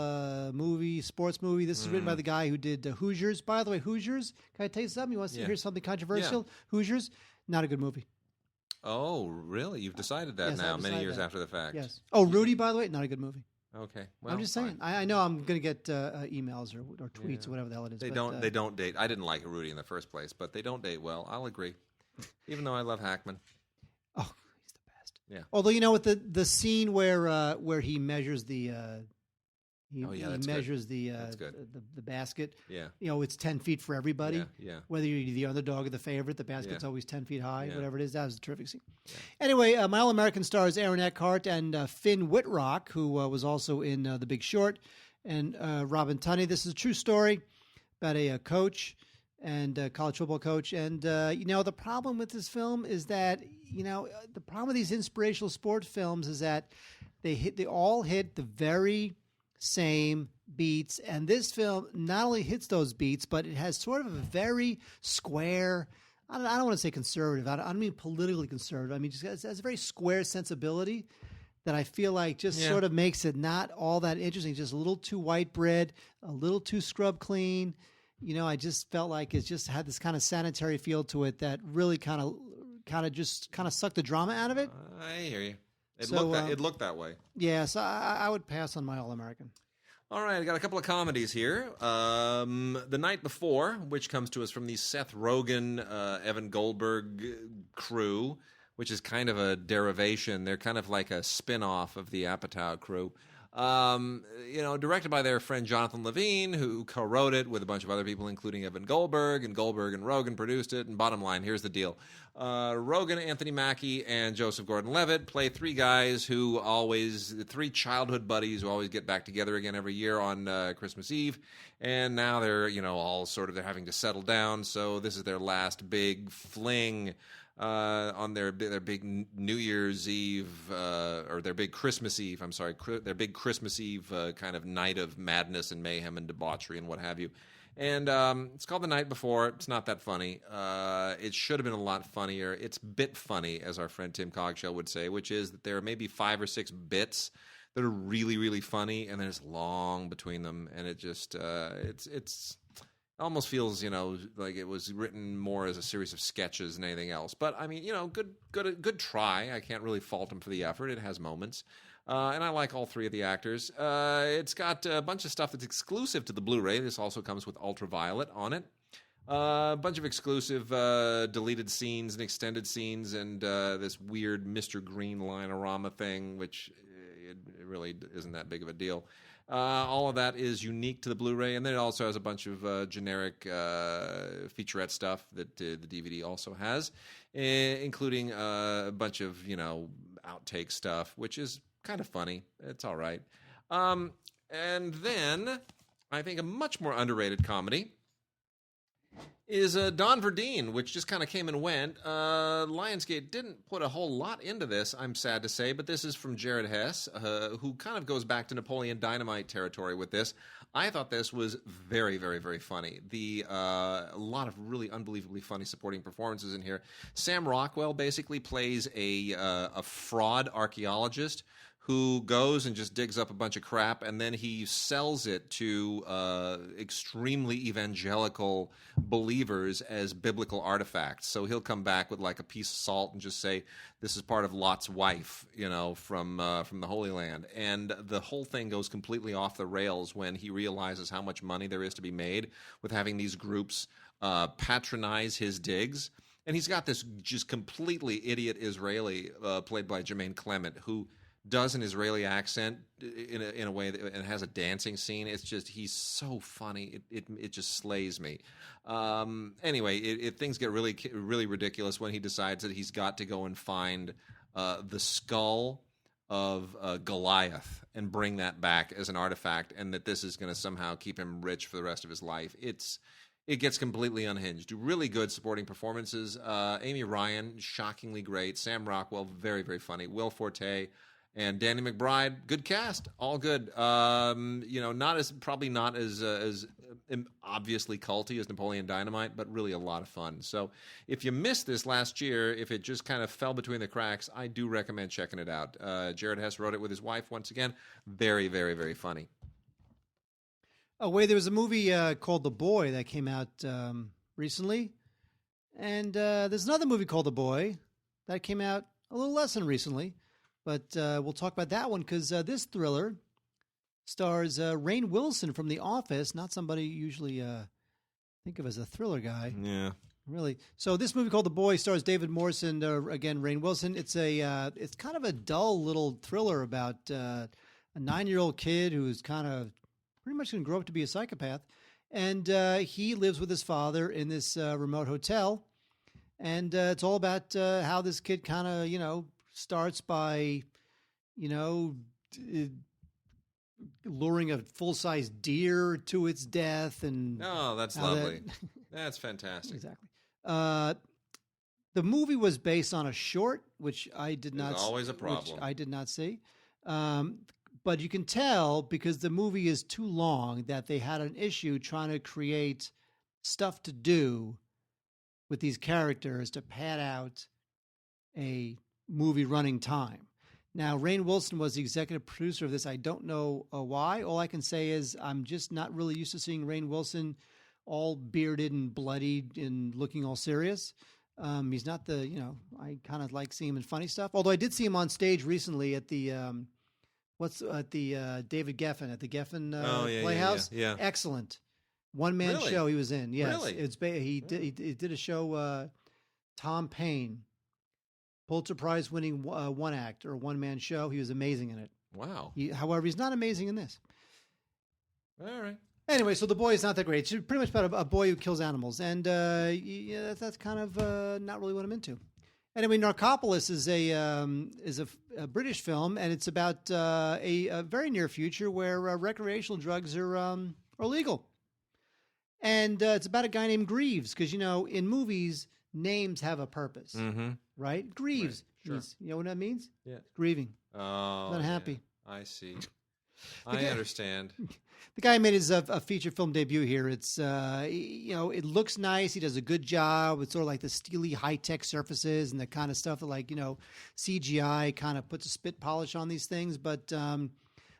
sports movie. This is written by the guy who did Hoosiers. By the way, Hoosiers, can I tell you something? You want to hear something controversial? Yeah. Hoosiers, not a good movie. Oh, really? You've decided that now, many years after the fact. Yes. Oh, Rudy, by the way, not a good movie. Okay. Well, I'm just saying. I know I'm going to get emails or tweets or whatever the hell it is. They don't date. I didn't like Rudy in the first place, but they don't date well. I'll agree. Even though I love Hackman. Oh, he's the best. Yeah. Although with the scene where he measures the measures the basket. Yeah. It's 10 feet for everybody. Yeah. Whether you're the underdog or the favorite, the basket's always 10 feet high. Yeah. Whatever it is, that was a terrific scene. Yeah. Anyway, My All-American stars Aaron Eckhart and Finn Wittrock, who was also in The Big Short, and Robin Tunney. This is a true story about a coach and a college football coach. And, the problem with this film is that, the problem with these inspirational sports films is that they all hit the very same beats. And this film not only hits those beats, but it has sort of a very square, I don't want to say conservative. I don't mean politically conservative. I mean, just it has a very square sensibility that I feel like just sort of makes it not all that interesting. Just a little too white bread, a little too scrub clean. I just felt like it just had this kind of sanitary feel to it that really kind of sucked the drama out of it. I hear you. It looked that way. Yeah, so I would pass on my All-American. All right, I got a couple of comedies here. The Night Before, which comes to us from the Seth Rogen, Evan Goldberg crew, which is kind of a derivation. They're kind of like a spin-off of the Apatow crew. Directed by their friend Jonathan Levine, who co-wrote it with a bunch of other people, including Evan Goldberg and Rogen produced it. And bottom line, here's the deal. Rogen, Anthony Mackie, and Joseph Gordon-Levitt play three childhood buddies who always get back together again every year on Christmas Eve. And now they're, they're having to settle down. So this is their last big fling on their big New Year's Eve or their big Christmas Eve. I'm sorry, their big Christmas Eve kind of night of madness and mayhem and debauchery and what have you. And it's called The Night Before. It's not that funny. It should have been a lot funnier. It's bit funny, as our friend Tim Cogshell would say, which is that there are maybe 5 or 6 bits that are really, really funny, and there's long between them, and it just it almost feels, like it was written more as a series of sketches than anything else. But I mean, good try. I can't really fault him for the effort. It has moments. And I like all 3 of the actors. It's got a bunch of stuff that's exclusive to the Blu-ray. This also comes with Ultraviolet on it. A bunch of exclusive deleted scenes and extended scenes and this weird Mr. Green Line-orama thing, which it really isn't that big of a deal. All of that is unique to the Blu-ray, and then it also has a bunch of generic featurette stuff that the DVD also has, including a bunch of, outtake stuff, which is kind of funny. It's all right. And then I think a much more underrated comedy is Don Verdeen, which just kind of came and went. Lionsgate didn't put a whole lot into this, I'm sad to say, but this is from Jared Hess, who kind of goes back to Napoleon Dynamite territory with this. I thought this was very, very, very funny. A lot of really unbelievably funny supporting performances in here. Sam Rockwell basically plays a fraud archaeologist who goes and just digs up a bunch of crap, and then he sells it to extremely evangelical believers as biblical artifacts. So he'll come back with like a piece of salt and just say, this is part of Lot's wife, from the Holy Land. And the whole thing goes completely off the rails when he realizes how much money there is to be made with having these groups patronize his digs. And he's got this just completely idiot Israeli played by Jermaine Clement, who does an Israeli accent in a way that, and has a dancing scene. It's just, he's so funny. It just slays me. Anyway, things get really, really ridiculous when he decides that he's got to go and find the skull of Goliath and bring that back as an artifact, and that this is going to somehow keep him rich for the rest of his life. It gets completely unhinged. Really good supporting performances. Amy Ryan, shockingly great. Sam Rockwell, very, very funny. Will Forte and Danny McBride, good cast, all good. Not as obviously culty as Napoleon Dynamite, but really a lot of fun. So if you missed this last year, if it just kind of fell between the cracks, I do recommend checking it out. Jared Hess wrote it with his wife once again. Very, very, very funny. Oh, wait, there was a movie called The Boy that came out recently. And there's another movie called The Boy that came out a little less than recently. But we'll talk about that one because this thriller stars Rainn Wilson from The Office, not somebody you usually think of as a thriller guy. Yeah. Really. So this movie called The Boy stars David Morse and, again, Rainn Wilson. It's kind of a dull little thriller about a 9-year-old kid who's kind of pretty much going to grow up to be a psychopath. And he lives with his father in this remote hotel. And it's all about how this kid kind of, starts by, luring a full-size deer to its death. And that's lovely. That's fantastic. Exactly. The movie was based on a short, which I did not. Always a problem. Which I did not see. But you can tell because the movie is too long that they had an issue trying to create stuff to do with these characters to pad out a movie running time. Now, Rainn Wilson was the executive producer of this. I don't know why. All I can say is I'm just not really used to seeing Rainn Wilson all bearded and bloodied and looking all serious. He's not the, I kind of like seeing him in funny stuff. Although I did see him on stage recently at the David Geffen at the Geffen Playhouse. Yeah. Excellent. One-man show he was in. Yes. Really? He did a show, Tom Paine, Pulitzer Prize winning one act or one-man show. He was amazing in it. Wow. However, he's not amazing in this. All right. Anyway, so The Boy is not that great. It's pretty much about a boy who kills animals, and that's kind of not really what I'm into. Anyway, Narcopolis is a British film, and it's about a very near future where recreational drugs are legal, and it's about a guy named Greaves, because in movies names have a purpose, right? Greaves, right. Sure. means, you know what that means? Yeah, grieving. Oh, not happy. Yeah. I see. I understand. The guy made his a feature film debut here. It's it looks nice. He does a good job. It's sort of like the steely high tech surfaces and the kind of stuff that CGI kind of puts a spit polish on these things. But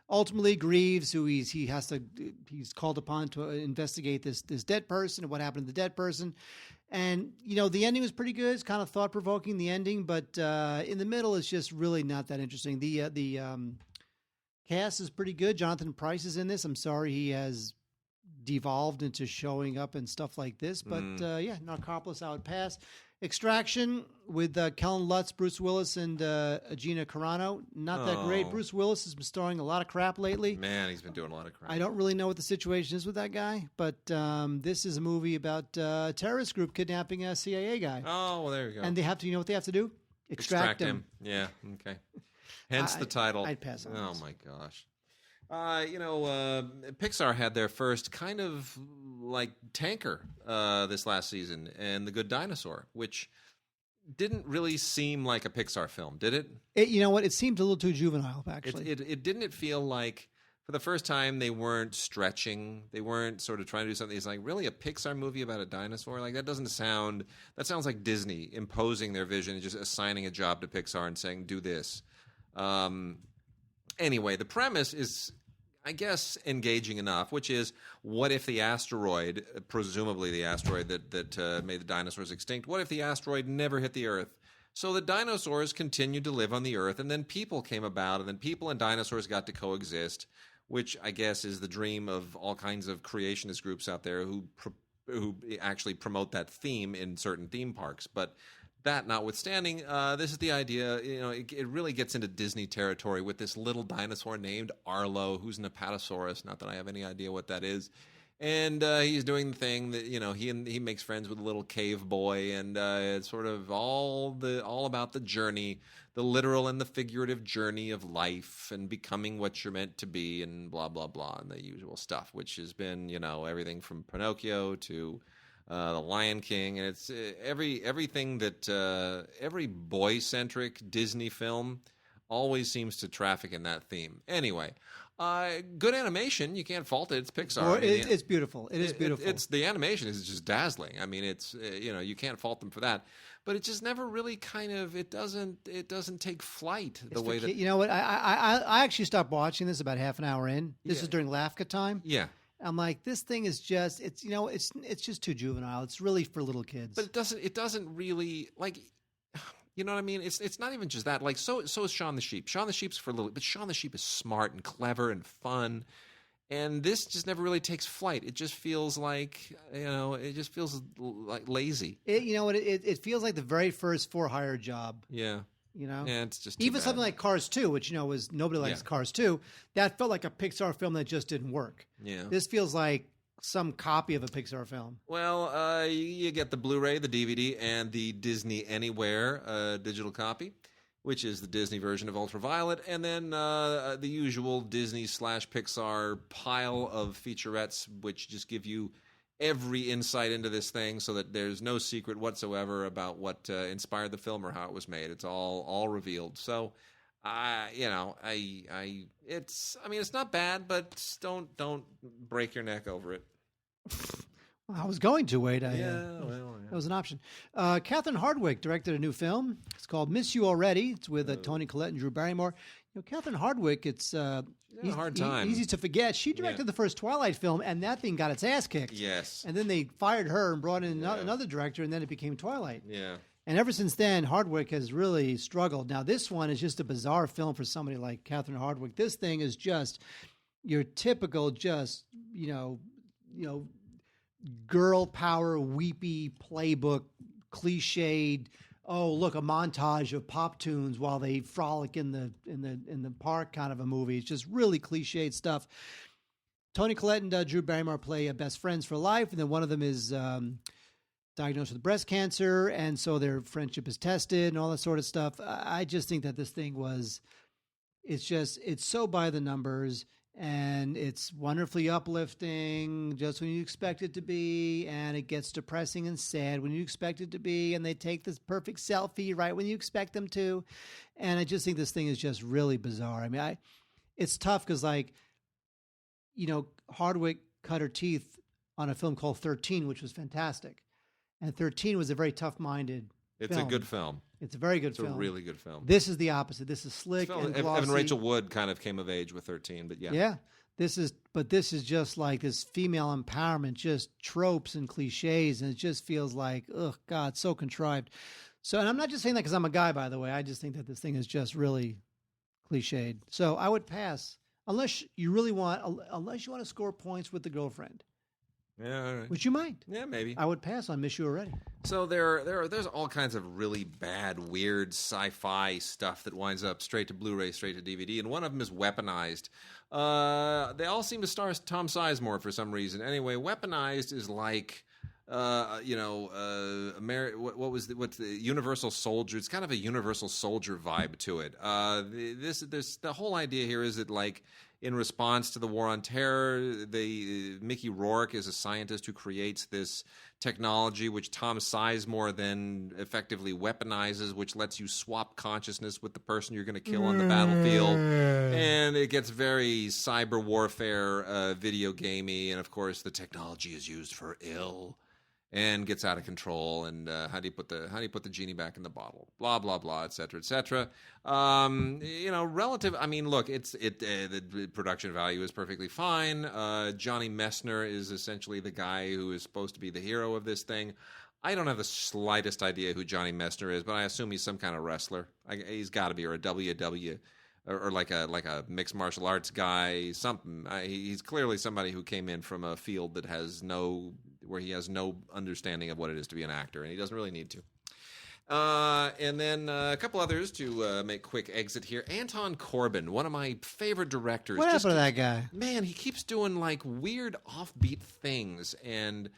ultimately, Greaves, who he's called upon to investigate this dead person and what happened to the dead person. And the ending was pretty good. It's kind of thought provoking, the ending, but in the middle, it's just really not that interesting. The cast is pretty good. Jonathan Pryce is in this. I'm sorry he has devolved into showing up and stuff like this. But Narcopolis, I would pass. Extraction with Kellen Lutz, Bruce Willis, and Gina Carano. Not that great. Bruce Willis has been starring a lot of crap lately. Man, he's been doing a lot of crap. I don't really know what the situation is with that guy. But this is a movie about a terrorist group kidnapping a CIA guy. Oh, well, there you go. And they have to, what they have to do? Extract him. Yeah, okay. Hence the title. I'd pass on this. Oh, my gosh. Pixar had their first kind of like tanker this last season, and The Good Dinosaur, which didn't really seem like a Pixar film, did it? It seemed a little too juvenile, actually. It didn't feel like, for the first time, they weren't stretching. They weren't sort of trying to do something. It's like, really, a Pixar movie about a dinosaur? Like, that sounds like Disney imposing their vision and just assigning a job to Pixar and saying, do this. Anyway, the premise is, I guess, engaging enough, which is, what if the asteroid, presumably the asteroid that made the dinosaurs extinct, what if the asteroid never hit the Earth? So the dinosaurs continued to live on the Earth, and then people came about, and then people and dinosaurs got to coexist, which I guess is the dream of all kinds of creationist groups out there who actually promote that theme in certain theme parks. But that notwithstanding, this is the idea. It really gets into Disney territory with this little dinosaur named Arlo, who's an apatosaurus. Not that I have any idea what that is. And he's doing the thing that he makes friends with a little cave boy, and it's sort of all about the journey, the literal and the figurative journey of life, and becoming what you're meant to be, and blah blah blah, and the usual stuff, which has been everything from Pinocchio to The Lion King, and it's everything that every boy-centric Disney film always seems to traffic in that theme. Anyway, good animation, you can't fault it. It's Pixar. It's beautiful. It is beautiful. The animation is just dazzling. I mean, it's you can't fault them for that. But it just never really it doesn't take flight the way that. You know what? I actually stopped watching this about half an hour in. This is during LAFCA time. Yeah. I'm like, this thing is just it's just too juvenile. It's really for little kids. But it doesn't really, like, you know what I mean? It's not even just that. Like, so is Shaun the Sheep. Shaun the Sheep's for little, but Shaun the Sheep is smart and clever and fun. And this just never really takes flight. It just feels like, it just feels like lazy. It feels like the very first For Hire job. Yeah. Yeah, it's just even something like Cars 2, which was nobody likes Cars 2. That felt like a Pixar film that just didn't work. Yeah, this feels like some copy of a Pixar film. Well, you get the Blu-ray, the DVD, and the Disney Anywhere digital copy, which is the Disney version of Ultraviolet, and then the usual Disney/Pixar pile of featurettes, which just give you every insight into this thing, so that there's no secret whatsoever about what inspired the film or how it was made. It's all revealed. So, it's not bad, but don't break your neck over it. Well, I was going to wait. That was an option. Catherine Hardwicke directed a new film. It's called Miss You Already. It's with Toni Collette and Drew Barrymore. Catherine Hardwicke, it's a hard time. Easy to forget. She directed the first Twilight film, and that thing got its ass kicked. Yes. And then they fired her and brought in another director, and then it became Twilight. Yeah. And ever since then, Hardwicke has really struggled. Now, this one is just a bizarre film for somebody like Catherine Hardwicke. This thing is just your typical, girl power, weepy playbook, cliched. Oh, look, a montage of pop tunes while they frolic in the park kind of a movie. It's just really cliched stuff. Toni Collette and Drew Barrymore play best friends for life, and then one of them is diagnosed with breast cancer, and so their friendship is tested and all that sort of stuff. I just think that this thing it's so by the numbers. And it's wonderfully uplifting just when you expect it to be, and it gets depressing and sad when you expect it to be, and they take this perfect selfie right when you expect them to. And I just think this thing is just really bizarre. I mean, it's tough because, Hardwicke cut her teeth on a film called 13, which was fantastic. And 13 was a very tough-minded It's a good film. It's a very good film. It's a really good film. This is the opposite. This is slick and glossy. Evan Rachel Wood kind of came of age with 13, but yeah. Yeah. This is just like this female empowerment, just tropes and cliches, and it just feels like, oh God, so contrived. So, and I'm not just saying that because I'm a guy, by the way. I just think that this thing is just really cliched. So I would pass unless you want to score points with the girlfriend. Yeah, all right. Which you might. Yeah, maybe. I would pass on Miss You Already. So there's all kinds of really bad, weird sci-fi stuff that winds up straight to Blu-ray, straight to DVD, and one of them is Weaponized. They all seem to star Tom Sizemore for some reason. Anyway, Weaponized is like, what's the Universal Soldier? It's kind of a Universal Soldier vibe to it. The whole idea here is that, like, in response to the war on terror, Mickey Rourke is a scientist who creates this technology which Tom Sizemore then effectively weaponizes, which lets you swap consciousness with the person you're going to kill on the battlefield. And it gets very cyber warfare video gamey, and of course the technology is used for ill and gets out of control. And how do you put the genie back in the bottle? Blah blah blah, et cetera, et cetera. Relative. I mean, look, the production value is perfectly fine. Johnny Messner is essentially the guy who is supposed to be the hero of this thing. I don't have the slightest idea who Johnny Messner is, but I assume he's some kind of wrestler. He's got to be, or a WW. Or like a mixed martial arts guy, something. He's clearly somebody who came in from a field that where he has no understanding of what it is to be an actor, and he doesn't really need to. And then a couple others to make quick exit here. Anton Corbijn, one of my favorite directors. What happened to that guy? Man, he keeps doing like weird offbeat things, and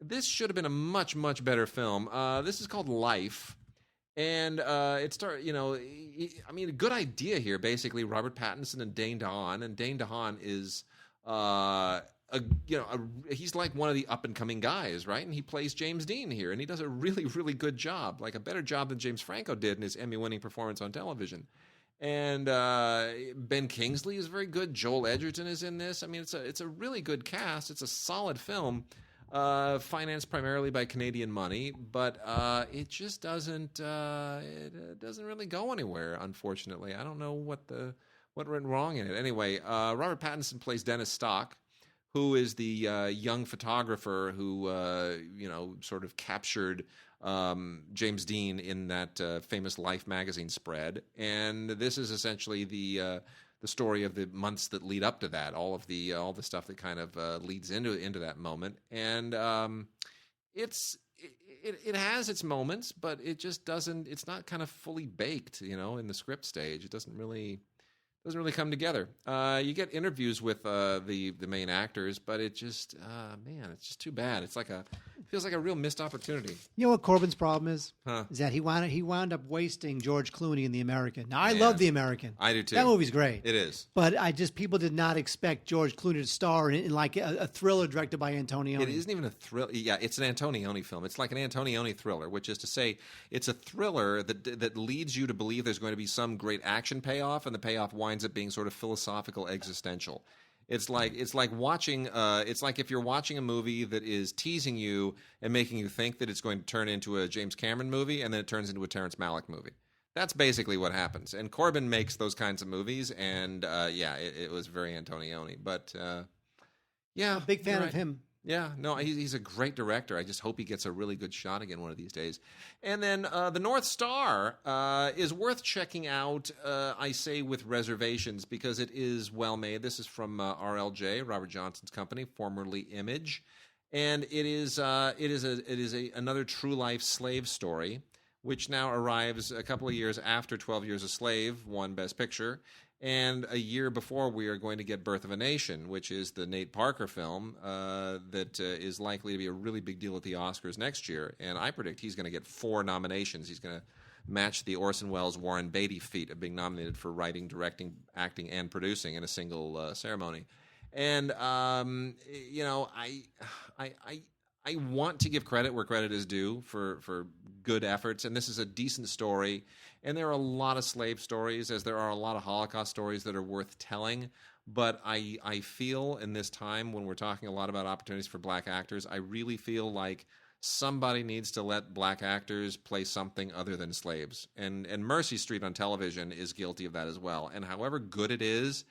this should have been a much, much better film. This is called Life. And a good idea here. Basically, Robert Pattinson and Dane DeHaan, and Dane DeHaan is, he's like one of the up and coming guys, right? And he plays James Dean here, and he does a really, really good job, like a better job than James Franco did in his Emmy-winning performance on television. And Ben Kingsley is very good. Joel Edgerton is in this. I mean, it's a really good cast. It's a solid film. Financed primarily by Canadian money, but it just doesn't really go anywhere, unfortunately. I don't know what went wrong in it. Anyway, Robert Pattinson plays Dennis Stock, who is the young photographer who sort of captured James Dean in that famous Life magazine spread. And this is essentially the story of the months that lead up to that, all the stuff that kind of leads into that moment, and it has its moments, but it just doesn't. It's not kind of fully baked, in the script stage. It doesn't really come together. You get interviews with the main actors, but it just it's just too bad. It feels like a real missed opportunity. You know what Corbin's problem is? Huh? Is that he wound up wasting George Clooney in The American. Now I love The American. I do too. That movie's great. It is. But people did not expect George Clooney to star in like a thriller directed by Antonioni. It isn't even a thriller. Yeah, it's an Antonioni film. It's like an Antonioni thriller, which is to say, it's a thriller that leads you to believe there's going to be some great action payoff, and the payoff winds up being sort of philosophical, existential. It's like watching. It's like if you're watching a movie that is teasing you and making you think that it's going to turn into a James Cameron movie, and then it turns into a Terrence Malick movie. That's basically what happens. And Corbin makes those kinds of movies, and it was very Antonioni. But yeah, a big fan of him. Yeah, no, he's a great director. I just hope he gets a really good shot again one of these days. And then The North Star is worth checking out, I say with reservations, because it is well made. This is from RLJ, Robert Johnson's company, formerly Image. And it is another true life slave story, which now arrives a couple of years after 12 Years a Slave won Best Picture, and a year before we are going to get Birth of a Nation, which is the Nate Parker film that is likely to be a really big deal at the Oscars next year. And I predict he's going to get 4 nominations. He's going to match the Orson Welles Warren Beatty feat of being nominated for writing, directing, acting, and producing in a single ceremony. And I want to give credit where credit is due for good efforts, and this is a decent story. And there are a lot of slave stories, as there are a lot of Holocaust stories that are worth telling. But I feel in this time when we're talking a lot about opportunities for black actors, I really feel like somebody needs to let black actors play something other than slaves. And Mercy Street on television is guilty of that as well. And however good it is,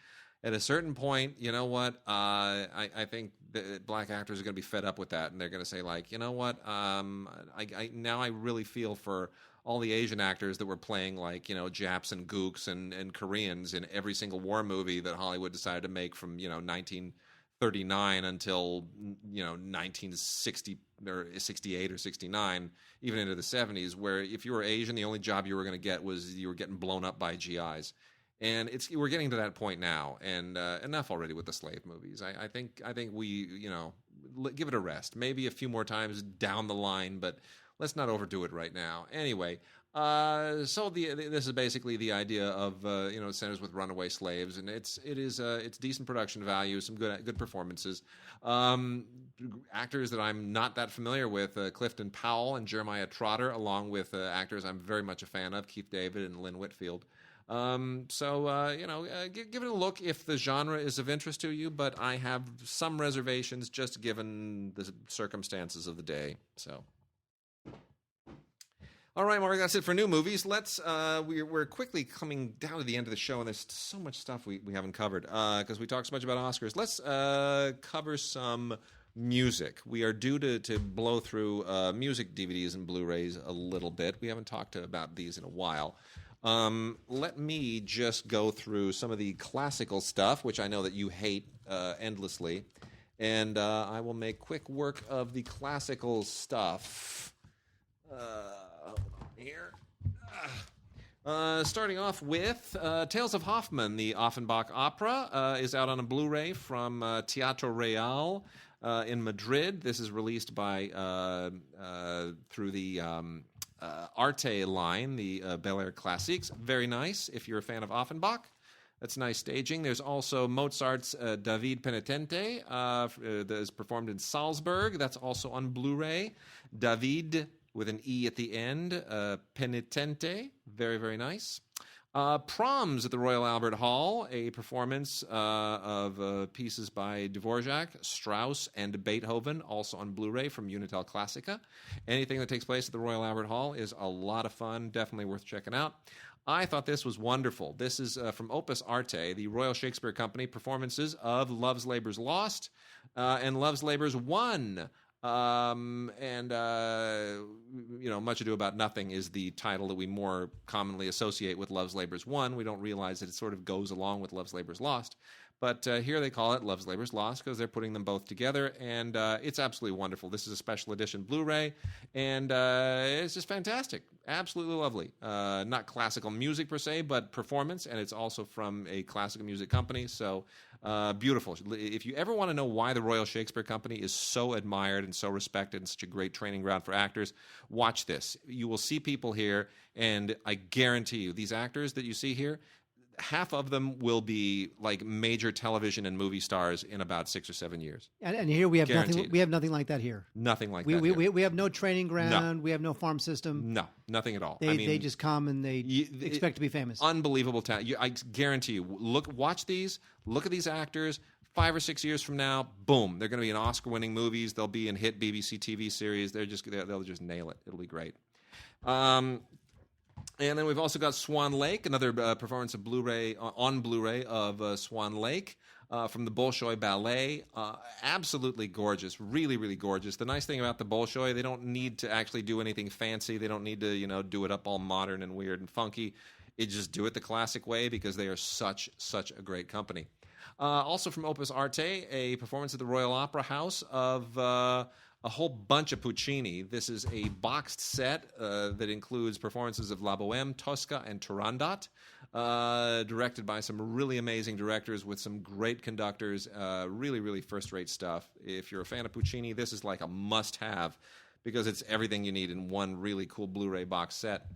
at a certain point, you know what? I think that black actors are going to be fed up with that, and they're going to say, like, you know what? Now I really feel for all the Asian actors that were playing, like, Japs and Gooks and Koreans in every single war movie that Hollywood decided to make from 1939 until 1960 or 68 or 69, even into the 70s, where if you were Asian, the only job you were going to get was you were getting blown up by GIs. And we're getting to that point now, and enough already with the slave movies. I think we give it a rest, maybe a few more times down the line, but let's not overdo it right now. Anyway, so this is basically the idea of centers with runaway slaves, and it's decent production value, some good performances. Actors that I'm not that familiar with, Clifton Powell and Jeremiah Trotter, along with actors I'm very much a fan of, Keith David and Lynn Whitfield. Give it a look if the genre is of interest to you, but I have some reservations just given the circumstances of the day. So, all right, Mark, that's it for new movies. We're quickly coming down to the end of the show, and there's so much stuff we haven't covered because we talked so much about Oscars. Let's cover some music. We are due to blow through music DVDs and Blu-rays a little bit. We haven't talked about these in a while. Let me just go through some of the classical stuff, which I know that you hate endlessly, and I will make quick work of the classical stuff. Hold on here. Starting off with Tales of Hoffmann, the Offenbach opera, is out on a Blu-ray from Teatro Real in Madrid. This is released by through the Arte line, the Bel Air Classiques. Very nice if you're a fan of Offenbach. That's nice staging. There's also Mozart's David Penitente that is performed in Salzburg. That's also on Blu-ray. David with an E at the end. Penitente. Very, very nice. Proms at the Royal Albert Hall, a performance of pieces by Dvorak, Strauss, and Beethoven, also on Blu-ray from Unitel Classica. Anything that takes place at the Royal Albert Hall is a lot of fun, definitely worth checking out. I thought this was wonderful. This is from Opus Arte, the Royal Shakespeare Company, performances of Love's Labour's Lost and Love's Labour's Won. Much Ado About Nothing is the title that we more commonly associate with Love's Labour's Won. We don't realize that it sort of goes along with Love's Labour's Lost. But here they call it Love's Labour's Lost because they're putting them both together, and it's absolutely wonderful. This is a special edition Blu-ray, and it's just fantastic. Absolutely lovely. Not classical music per se, but performance, and it's also from a classical music company, so beautiful. If you ever want to know why the Royal Shakespeare Company is so admired and so respected and such a great training ground for actors, watch this. You will see people here, and I guarantee you, these actors that you see here, half of them will be like major television and movie stars in about 6 or 7 years. And here we have Guaranteed. nothing. We have nothing like that here. Nothing like that. Here. We have no training ground. No. We have no farm system. No, nothing at all. They just come and they expect to be famous. Unbelievable talent. I guarantee you. Watch these. Look at these actors. 5 or 6 years from now, boom, they're going to be in Oscar-winning movies. They'll be in hit BBC TV series. They'll just nail it. It'll be great. And then we've also got Swan Lake, another performance of Blu-ray on Blu-ray of Swan Lake from the Bolshoi Ballet. Absolutely gorgeous, really, really gorgeous. The nice thing about the Bolshoi, they don't need to actually do anything fancy. They don't need to, do it up all modern and weird and funky. They just do it the classic way because they are such a great company. Also from Opus Arte, a performance at the Royal Opera House of a whole bunch of Puccini. This is a boxed set that includes performances of La Bohème, Tosca, and Turandot, directed by some really amazing directors with some great conductors. Really, really first-rate stuff. If you're a fan of Puccini, this is like a must-have because it's everything you need in one really cool Blu-ray box set.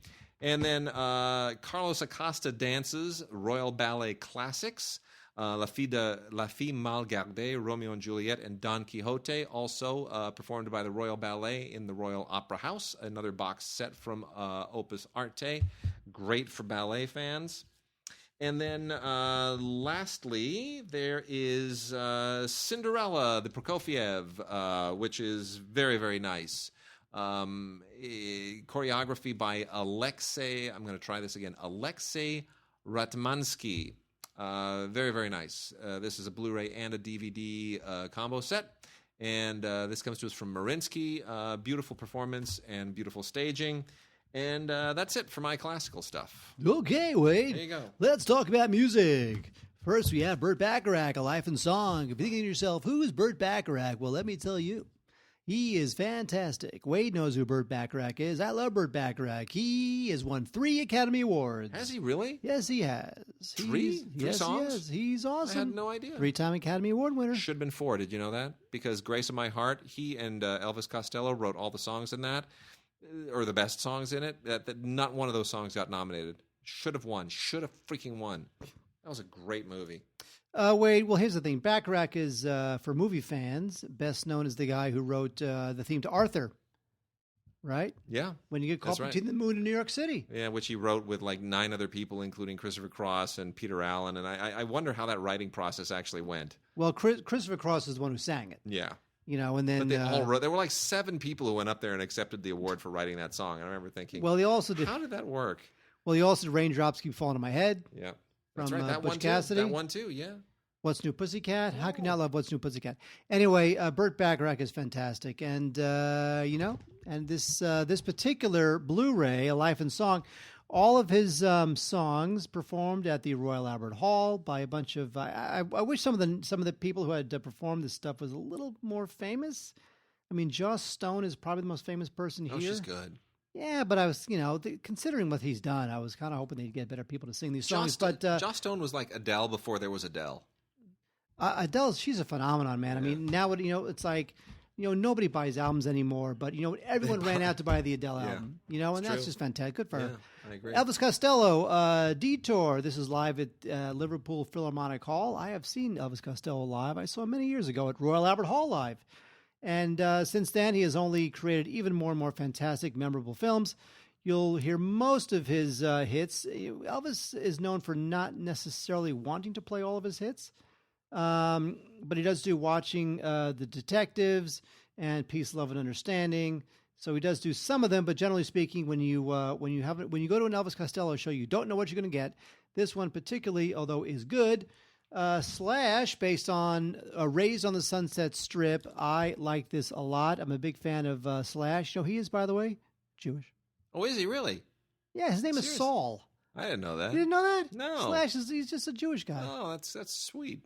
And then Carlos Acosta dances Royal Ballet Classics. La Fille Mal Gardée, Romeo and Juliet, and Don Quixote, also performed by the Royal Ballet in the Royal Opera House, another box set from Opus Arte, great for ballet fans. And then lastly, there is Cinderella, the Prokofiev, which is very, very nice. Choreography by Alexei Ratmansky. Very, very nice. This is a Blu-ray and a DVD combo set. And this comes to us from Marinsky. Beautiful performance and beautiful staging. And that's it for my classical stuff. Okay, Wade. There you go. Let's talk about music. First, we have Burt Bacharach, A Life in Song. If you're thinking to yourself, who is Burt Bacharach? Well, let me tell you. He is fantastic. Wade knows who Burt Bacharach is. I love Burt Bacharach. He has won 3 Academy Awards. Has he really? Yes, he has. 3 yes, songs? Yes, he's awesome. I had no idea. 3-time Academy Award winner. Should have been 4. Did you know that? Because Grace of My Heart, he and Elvis Costello wrote all the songs in that, or the best songs in it. That not one of those songs got nominated. Should have won. Should have freaking won. That was a great movie. Wade, well, here's the thing. Bacharach is, for movie fans, best known as the guy who wrote the theme to Arthur, right? Yeah. When you get caught between the moon in New York City. Yeah, which he wrote with like 9 other people, including Christopher Cross and Peter Allen. And I wonder how that writing process actually went. Well, Christopher Cross is the one who sang it. Yeah. And then... But they all wrote... There were like 7 people who went up there and accepted the award for writing that song. I remember thinking, well, he also did... How did that work? Well, he also did Raindrops Keep Falling on My Head. Yeah. That's right. That Butch one Cassidy. That one too, yeah. What's New Pussycat? How can you not love What's New Pussycat? Anyway, Burt Bacharach is fantastic. And, and this particular Blu-ray, A Life in Song, all of his songs performed at the Royal Albert Hall by a bunch of... I wish some of the people who had performed this stuff was a little more famous. I mean, Joss Stone is probably the most famous person here. Oh, she's good. Yeah, but I was, considering what he's done, I was kind of hoping they'd get better people to sing these songs. Joss Stone was like Adele before there was Adele. Adele, she's a phenomenon, man. Yeah. I mean, now it's like, nobody buys albums anymore, but everyone ran out to buy the Adele album, and that's just fantastic. Good for her. I agree. Elvis Costello, Detour. This is live at Liverpool Philharmonic Hall. I have seen Elvis Costello live. I saw him many years ago at Royal Albert Hall live. And since then, he has only created even more and more fantastic, memorable films. You'll hear most of his hits. Elvis is known for not necessarily wanting to play all of his hits, but he does do Watching the Detectives and Peace, Love, and Understanding. So he does do some of them, but generally speaking, when you go to an Elvis Costello show, you don't know what you're going to get. This one particularly, although is good. Slash, based on Raised on the Sunset Strip. I like this a lot. I'm a big fan of Slash. He is, by the way, Jewish. Oh, is he really? Yeah, his name is Saul. I didn't know that. You didn't know that? No. Slash he's just a Jewish guy. Oh, that's sweet.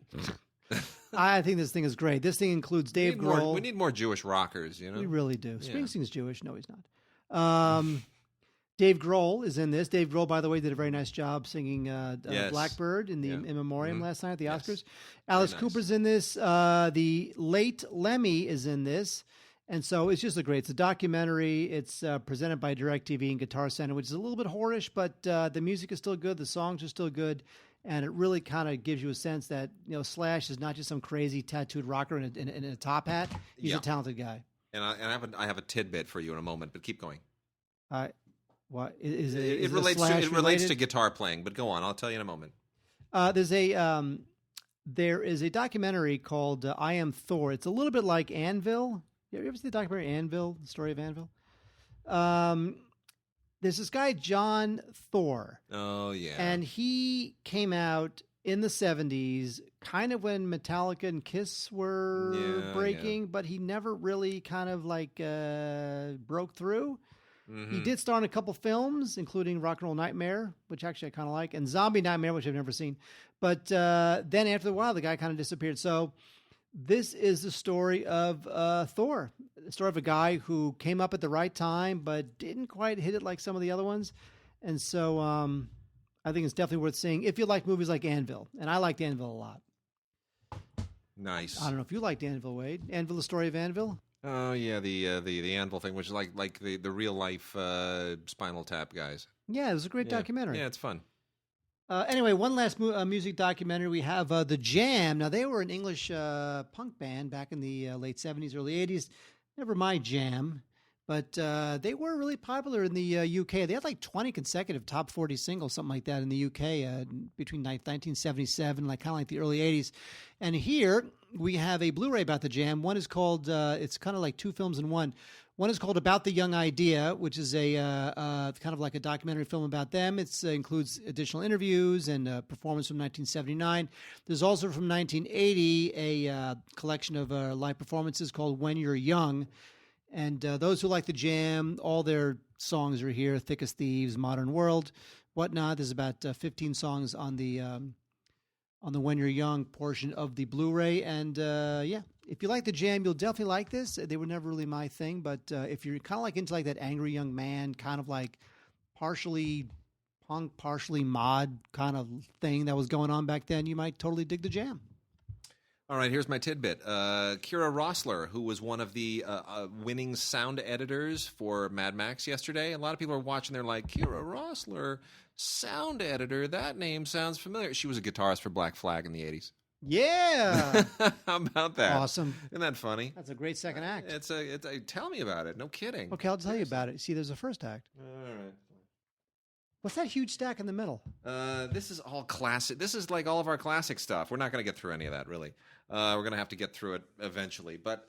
I think this thing is great. This thing includes Dave Grohl. We need more Jewish rockers, We really do. Yeah. Springsteen's Jewish. No, he's not. Dave Grohl is in this. Dave Grohl, by the way, did a very nice job singing Blackbird in the In Memoriam last night at the Oscars. Yes. Alice Cooper's in this. The late Lemmy is in this. And so it's just it's a documentary. It's presented by DirecTV and Guitar Center, which is a little bit whorish, but the music is still good. The songs are still good. And it really kind of gives you a sense that, Slash is not just some crazy tattooed rocker in a top hat. He's a talented guy. And I have a tidbit for you in a moment, but keep going. What is it? It relates to guitar playing, but go on. I'll tell you in a moment. There is a documentary called I Am Thor. It's a little bit like Anvil. You ever see the documentary Anvil, the story of Anvil? There's this guy, John Thor. Oh, yeah. And he came out in the 70s, kind of when Metallica and Kiss were breaking, but he never really kind of like broke through. Mm-hmm. He did star in a couple films, including Rock and Roll Nightmare, which actually I kind of like, and Zombie Nightmare, which I've never seen. But then after a while, the guy kind of disappeared. So this is the story of Thor, the story of a guy who came up at the right time, but didn't quite hit it like some of the other ones. And so I think it's definitely worth seeing if you like movies like Anvil. And I liked Anvil a lot. Nice. I don't know if you liked Anvil, Wade. Anvil, the story of Anvil? Oh, yeah, the Anvil thing, which is like the real-life Spinal Tap guys. Yeah, it was a great documentary. Yeah, it's fun. Anyway, one last music documentary. We have The Jam. Now, they were an English punk band back in the late 70s, early 80s. Never my jam. But they were really popular in the UK. They had like 20 consecutive top 40 singles, something like that in the UK between 1977, like kind of like the early 80s. And here we have a Blu-ray about The Jam. One is called, it's kind of like two films in one. One is called About the Young Idea, which is a kind of like a documentary film about them. It includes additional interviews and performance from 1979. There's also from 1980 a collection of live performances called When You're Young. And those who like The Jam, all their songs are here: Thick as Thieves, Modern World, whatnot. There's about 15 songs on the When You're Young portion of the Blu-ray. And if you like The Jam, you'll definitely like this. They were never really my thing, but if you're kind of like into like that angry young man, kind of like partially punk, partially mod kind of thing that was going on back then, you might totally dig The Jam. All right, here's my tidbit. Kira Rossler, who was one of the winning sound editors for Mad Max yesterday. A lot of people are watching. They're like, Kira Rossler, sound editor. That name sounds familiar. She was a guitarist for Black Flag in the 80s. Yeah. How about that? Awesome. Isn't that funny? That's a great second act. Tell me about it. No kidding. Okay, I'll tell you about it. See, there's a first act. All right. What's that huge stack in the middle? This is all classic. This is like all of our classic stuff. We're not going to get through any of that, really. We're going to have to get through it eventually. But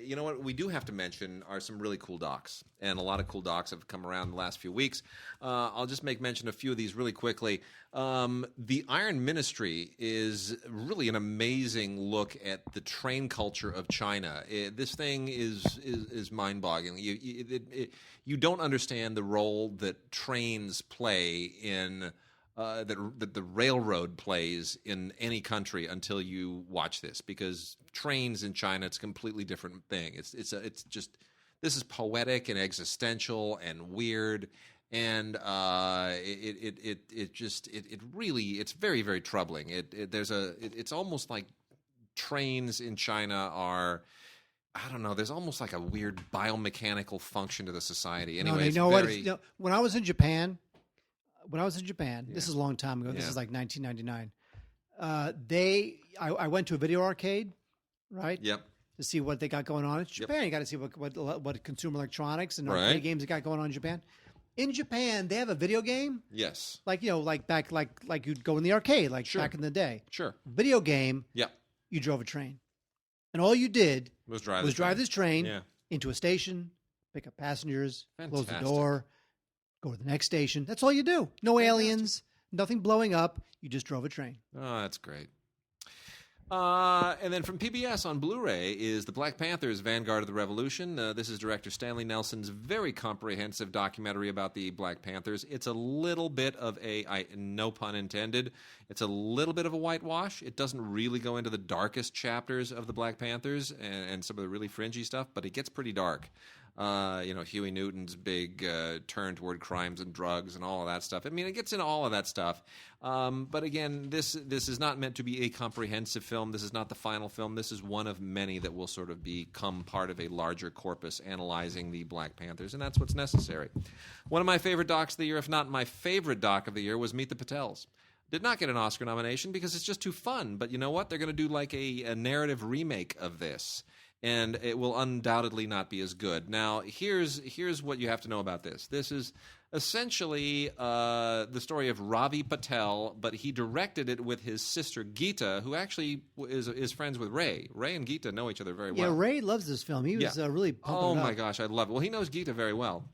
you know what we do have to mention are some really cool docs. And a lot of cool docs have come around the last few weeks. I'll just make mention of a few of these really quickly. The Iron Ministry is really an amazing look at the train culture of China. This thing is mind-boggling. You don't understand the role that trains play in that the railroad plays in any country until you watch this, because trains in China, it's a completely different thing. It's just, this is poetic and existential and weird, and it's very, very troubling. It's almost like trains in China are, I don't know, there's almost like a weird biomechanical function to the society. Anyway, when I was in Japan, this is a long time ago. This is like 1999. I went to a video arcade, right? Yep. To see what they got going on. It's Japan. Yep. You got to see what consumer electronics and arcade games they got going on in Japan. In Japan, they have a video game. Yes. Like back like you'd go in the arcade, back in the day. Sure. Video game. Yep. You drove a train, and all you did was drive this train into a station, pick up passengers, close the door. Go to the next station. That's all you do. No aliens, nothing blowing up. You just drove a train. Oh, that's great. And then from PBS on Blu-ray is The Black Panthers, Vanguard of the Revolution. This is director Stanley Nelson's very comprehensive documentary about the Black Panthers. It's a little bit of no pun intended, it's a little bit of a whitewash. It doesn't really go into the darkest chapters of the Black Panthers and some of the really fringy stuff, but it gets pretty dark. Huey Newton's big turn toward crimes and drugs and all of that stuff. I mean, it gets into all of that stuff. But again, this is not meant to be a comprehensive film. This is not the final film. This is one of many that will sort of become part of a larger corpus analyzing the Black Panthers, and that's what's necessary. One of my favorite docs of the year, if not my favorite doc of the year, was Meet the Patels. Did not get an Oscar nomination because it's just too fun. But you know what? They're going to do like a narrative remake of this. And it will undoubtedly not be as good. Now, here's what you have to know about this. This is essentially the story of Ravi Patel, but he directed it with his sister Geeta, who actually is friends with Ray. Ray and Geeta know each other very well. Yeah, Ray loves this film. He was really pumping it up. Oh my gosh, I love it. Well, he knows Geeta very well.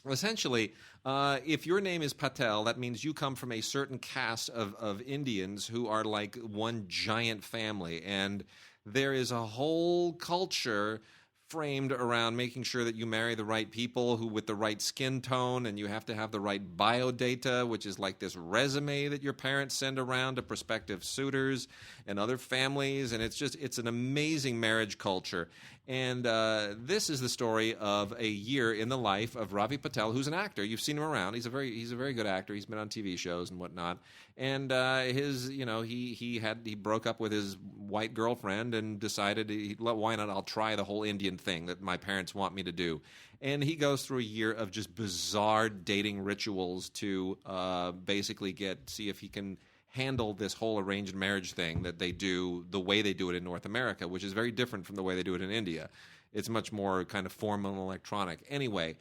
Essentially, if your name is Patel, that means you come from a certain caste of Indians who are like one giant family. And there is a whole culture framed around making sure that you marry the right people who with the right skin tone, and you have to have the right biodata, which is like this resume that your parents send around to prospective suitors and other families. And it's an amazing marriage culture. And this is the story of a year in the life of Ravi Patel, who's an actor. You've seen him around. He's a very good actor. He's been on TV shows and whatnot. And he broke up with his white girlfriend and decided, why not? I'll try the whole Indian thing that my parents want me to do. And he goes through a year of just bizarre dating rituals to basically see if he can handle this whole arranged marriage thing that they do the way they do it in North America, which is very different from the way they do it in India. It's much more kind of formal and electronic. Anyway,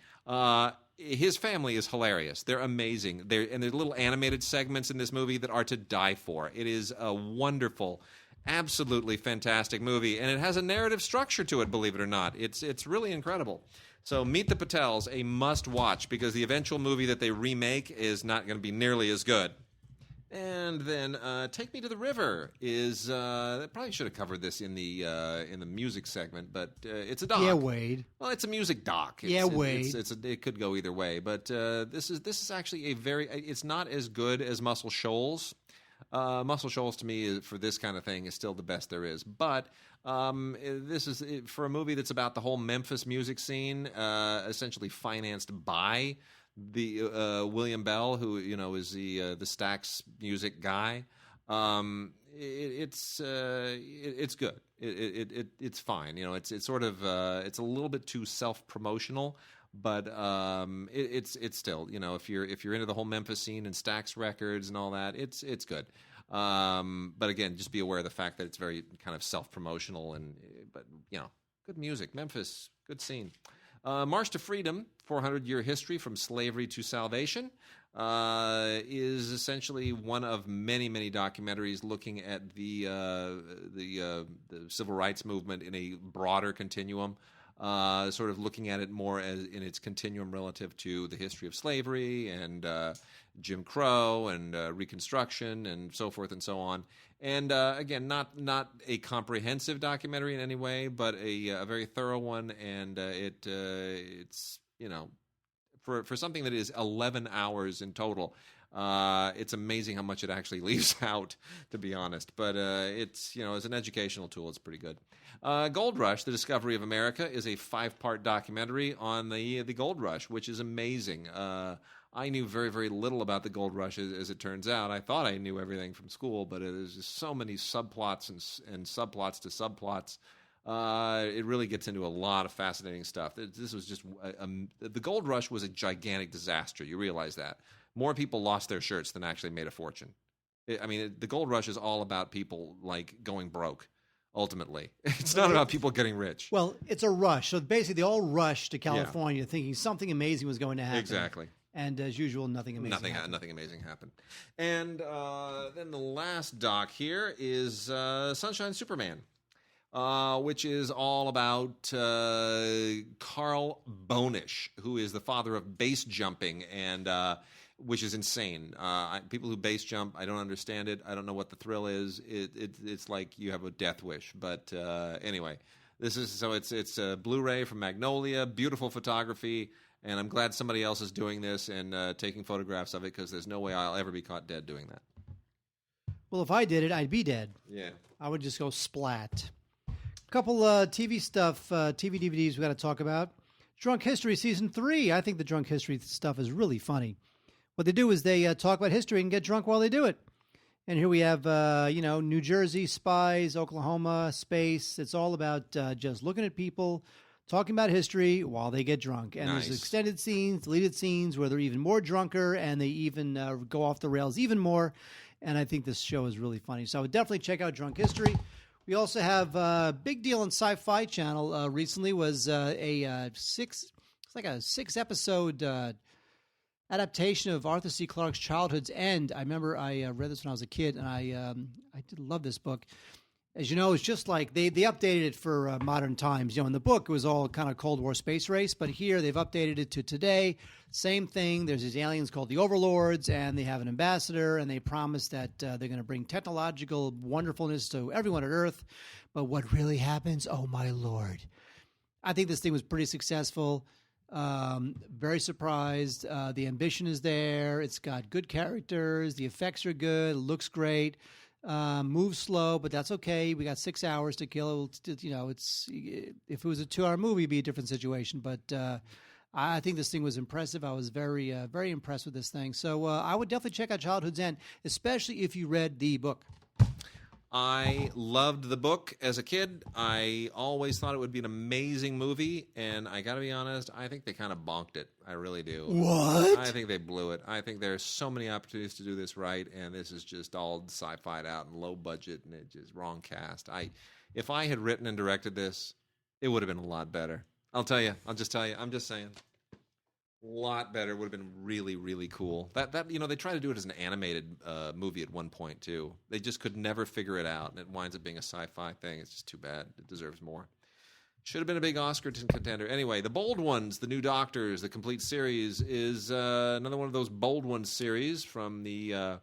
his family is hilarious. They're amazing. And there's little animated segments in this movie that are to die for. It is a wonderful, absolutely fantastic movie, and it has a narrative structure to it, believe it or not. It's really incredible. So Meet the Patels, a must-watch, because the eventual movie that they remake is not going to be nearly as good. And then Take Me to the River is I probably should have covered this in the music segment, but it's a doc. Yeah, Wade. Well, it's a music doc. Wade. It could go either way, but this is actually it's not as good as Muscle Shoals. Muscle Shoals to me for this kind of thing is still the best there is, but this is for a movie that's about the whole Memphis music scene, essentially financed by the William Bell, who is the Stax music guy. It's good. It's fine. It's sort of it's a little bit too self-promotional, but it's still if you're into the whole Memphis scene and Stax Records and all that, it's good. But again, just be aware of the fact that it's very kind of self-promotional but good music. Memphis, good scene. March to Freedom, 400-Year History from Slavery to Salvation, is essentially one of many, many documentaries looking at the civil rights movement in a broader continuum, sort of looking at it more as in its continuum relative to the history of slavery and Jim Crow and Reconstruction and so forth and so on. And again, not a comprehensive documentary in any way, but a very thorough one. And it's for something that is 11 hours in total, it's amazing how much it actually leaves out, to be honest. But it's as an educational tool, it's pretty good. Gold Rush: The Discovery of America is a 5-part documentary on the Gold Rush, which is amazing. I knew very, very little about the Gold Rush, as it turns out. I thought I knew everything from school, but there's just so many subplots and subplots to subplots. It really gets into a lot of fascinating stuff. This was just the Gold Rush was a gigantic disaster. You realize that. More people lost their shirts than actually made a fortune. The Gold Rush is all about people like going broke. Ultimately, it's not about people getting rich. Well, it's a rush. So basically, they all rushed to California thinking something amazing was going to happen. Exactly. And as usual, nothing amazing happened. Nothing amazing happened. And then the last doc here is Sunshine Superman, which is all about Carl Bonish, who is the father of base jumping, and which is insane. People who base jump, I don't understand it. I don't know what the thrill is. It's like you have a death wish. But anyway, it's a Blu-ray from Magnolia, beautiful photography. And I'm glad somebody else is doing this and taking photographs of it, because there's no way I'll ever be caught dead doing that. Well, if I did it, I'd be dead. Yeah. I would just go splat. A couple TV stuff, TV DVDs we got to talk about. Drunk History Season 3. I think the Drunk History stuff is really funny. What they do is they talk about history and get drunk while they do it. And here we have, New Jersey, spies, Oklahoma, space. It's all about just looking at people, talking about history while they get drunk. And Nice. There's extended scenes, deleted scenes where they're even more drunker and they even go off the rails even more. And I think this show is really funny. So I would definitely check out Drunk History. We also have a big deal on Sci-Fi Channel recently was a 6-episode adaptation of Arthur C. Clarke's Childhood's End. I remember I read this when I was a kid, and I did love this book. As you know, it's just like they updated it for modern times. In the book, it was all kind of Cold War space race, but here they've updated it to today. Same thing. There's these aliens called the Overlords, and they have an ambassador, and they promise that they're going to bring technological wonderfulness to everyone on Earth. But what really happens? Oh, my Lord. I think this thing was pretty successful. Very surprised. The ambition is there. It's got good characters. The effects are good. It looks great. Moves slow, but that's okay. We got 6 hours to kill. It's if it was a 2-hour movie, it'd be a different situation. But I think this thing was impressive. I was very, very impressed with this thing. So I would definitely check out Childhood's End, especially if you read the book. I loved the book as a kid. I always thought it would be an amazing movie, and I got to be honest, I think they kind of bonked it. I really do. What? I think they blew it. I think there's so many opportunities to do this right, and this is just all sci-fi'd out and low budget, and it's just wrong cast. If I had written and directed this, it would have been a lot better. I'll just tell you. I'm just saying. A lot better. Would have been really, really cool. That they tried to do it as an animated movie at one point too. They just could never figure it out, and it winds up being a sci-fi thing. It's just too bad. It deserves more. Should have been a big Oscar contender. Anyway, The Bold Ones, The New Doctors, the complete series is another one of those Bold Ones series from the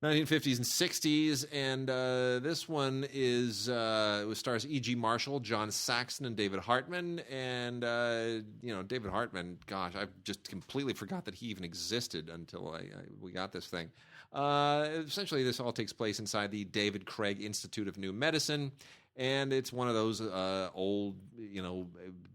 1950s and 60s, and this one is it stars E.G. Marshall, John Saxon, and David Hartman. And David Hartman, gosh, I just completely forgot that he even existed until we got this thing. Essentially, this all takes place inside the David Craig Institute of New Medicine. And it's one of those old,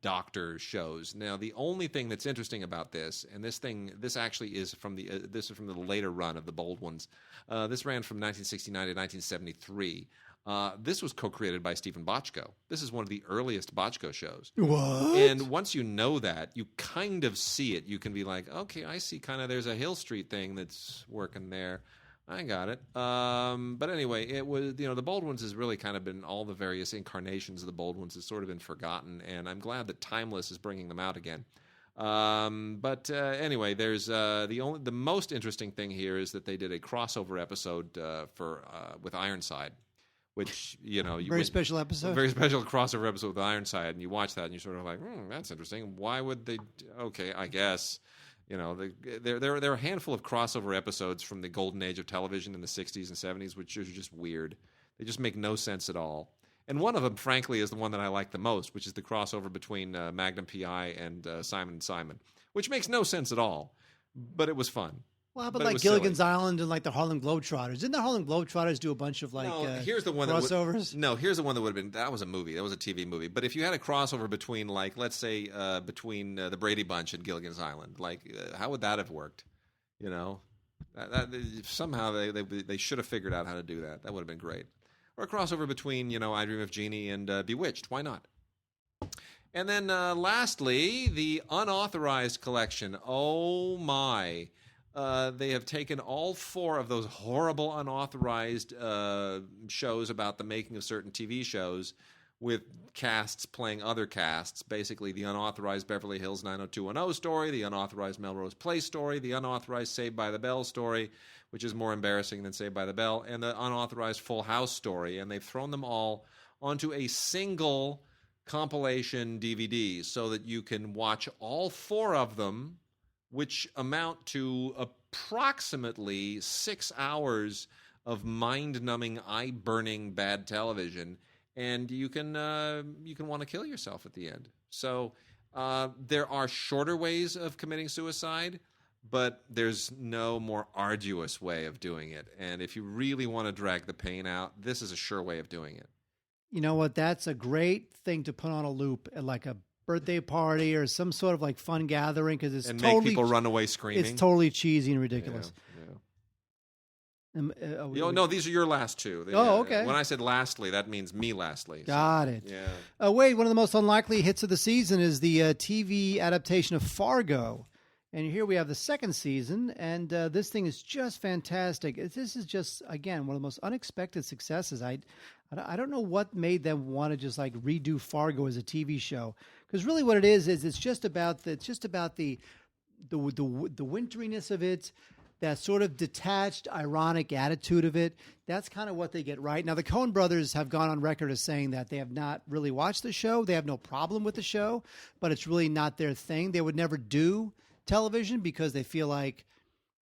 doctor shows. Now, the only thing that's interesting about this, and this actually is from the later run of the Bold Ones. This ran from 1969 to 1973. This was co-created by Stephen Bochco. This is one of the earliest Bochco shows. What? And once you know that, you kind of see it. You can be like, okay, I see kind of there's a Hill Street thing that's working there. I got it. But anyway, it was, the Bold Ones has really kind of been all the various incarnations of the Bold Ones has sort of been forgotten, and I'm glad that Timeless is bringing them out again. But anyway, there's the most interesting thing here is that they did a crossover episode with Ironside, which very special episode, very special crossover episode with Ironside, and you watch that and you're sort of like, that's interesting. Why would they? Okay, I guess. There are a handful of crossover episodes from the golden age of television in the 60s and 70s, which are just weird. They just make no sense at all. And one of them, frankly, is the one that I like the most, which is the crossover between Magnum P.I. and Simon & Simon, which makes no sense at all, but it was fun. Well, how about Gilligan's Island and the Harlem Globetrotters? Didn't the Harlem Globetrotters do a bunch of here's the one crossovers? Here's the one that would have been, that was a movie. That was a TV movie. But if you had a crossover between, let's say, between the Brady Bunch and Gilligan's Island, how would that have worked? Somehow they should have figured out how to do that. That would have been great. Or a crossover between, I Dream of Jeannie and Bewitched. Why not? And then lastly, the unauthorized collection. Oh, my. They have taken all 4 of those horrible unauthorized shows about the making of certain TV shows with casts playing other casts, basically the unauthorized Beverly Hills 90210 story, the unauthorized Melrose Place story, the unauthorized Saved by the Bell story, which is more embarrassing than Saved by the Bell, and the unauthorized Full House story, and they've thrown them all onto a single compilation DVD so that you can watch all 4 of them, which amount to approximately 6 hours of mind-numbing, eye-burning bad television, and you can want to kill yourself at the end. So there are shorter ways of committing suicide, but there's no more arduous way of doing it. And if you really want to drag the pain out, this is a sure way of doing it. You know what? That's a great thing to put on a loop at a birthday party or some sort of fun gathering because it's and totally, make people run away screaming. It's totally cheesy and ridiculous. Yeah. No, these are your last 2. Okay. When I said lastly, that means me lastly. Got it. Yeah. Wade, one of the most unlikely hits of the season is the TV adaptation of Fargo. And here we have the 2nd season, and this thing is just fantastic. This is just, again, one of the most unexpected successes. I don't know what made them want to just redo Fargo as a TV show, because really what it is it's just about the winteriness of it. that sort of detached, ironic attitude of it. That's kind of what they get right. Now, the Coen brothers have gone on record as saying that they have not really watched the show. They have no problem with the show, but it's really not their thing. They would never do television because they feel like,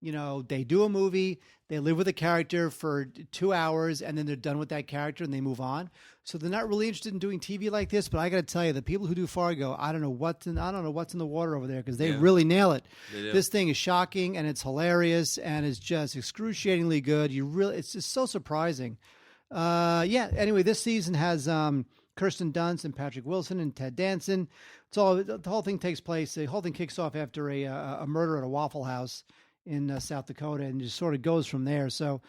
they do a movie, they live with a character for 2 hours, and then they're done with that character and they move on. So they're not really interested in doing TV like this. But I got to tell you, the people who do Fargo, I don't know what's in the water over there because they really nail it. This thing is shocking and it's hilarious and it's just excruciatingly good. It's just so surprising. Anyway, this season has Kirsten Dunst and Patrick Wilson and Ted Danson. The whole thing takes place. The whole thing kicks off after a murder at a Waffle House in South Dakota, and just sort of goes from there. So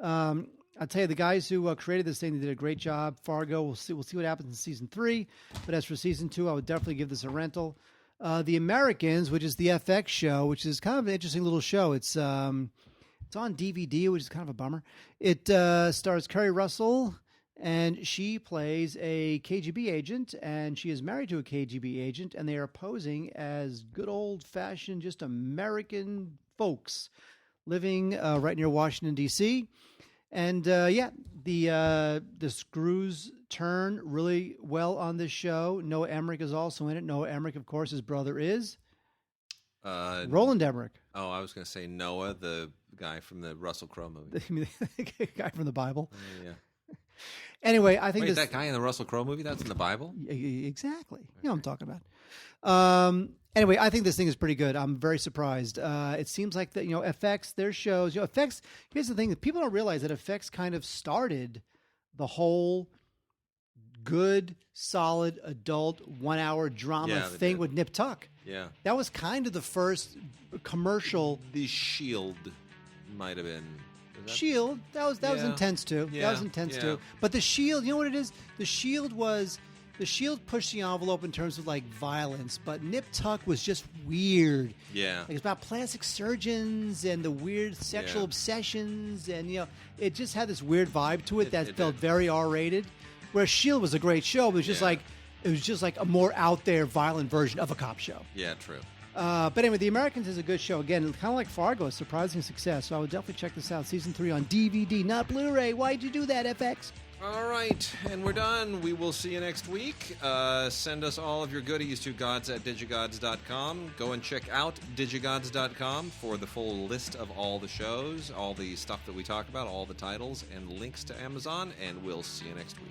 I'll tell you, the guys who created this thing, they did a great job. Fargo, we'll see what happens in season 3. But as for season 2, I would definitely give this a rental. The Americans, which is the FX show, which is kind of an interesting little show. It's on DVD, which is kind of a bummer. It stars Kerry Russell, and she plays a KGB agent, and she is married to a KGB agent, and they are posing as good old-fashioned, just American folks living right near Washington, D.C. And the screws turn really well on this show. Noah Emmerich is also in it. Noah Emmerich, of course, his brother is Roland Emmerich. Oh, I was going to say Noah, the guy from the Russell Crowe movie. The guy from the Bible. Yeah. Anyway, I think that guy in the Russell Crowe movie, that's in the Bible? Exactly. Okay. You know what I'm talking about. Anyway, I think this thing is pretty good. I'm very surprised. It seems like that, FX, their shows, FX, here's the thing that people don't realize that FX kind of started the whole good, solid, adult 1 hour drama thing with Nip Tuck. Yeah. That was kind of the first commercial. The Shield might have been. Shield, that was intense too. Yeah. That was intense too. But the Shield, you know what it is? The Shield pushed the envelope in terms of like violence, but Nip Tuck was just weird. Yeah. Like, it's about plastic surgeons and the weird sexual obsessions, and it just had this weird vibe to it that felt very R-rated. Whereas Shield was a great show, but it was just like a more out there violent version of a cop show. Yeah, true. But anyway, The Americans is a good show. Again, kind of like Fargo, a surprising success. So I would definitely check this out. Season 3 on DVD, not Blu-ray. Why'd you do that, FX? All right, and we're done. We will see you next week. Send us all of your goodies to gods@digigods.com. Go and check out digigods.com for the full list of all the shows, all the stuff that we talk about, all the titles, and links to Amazon. And we'll see you next week.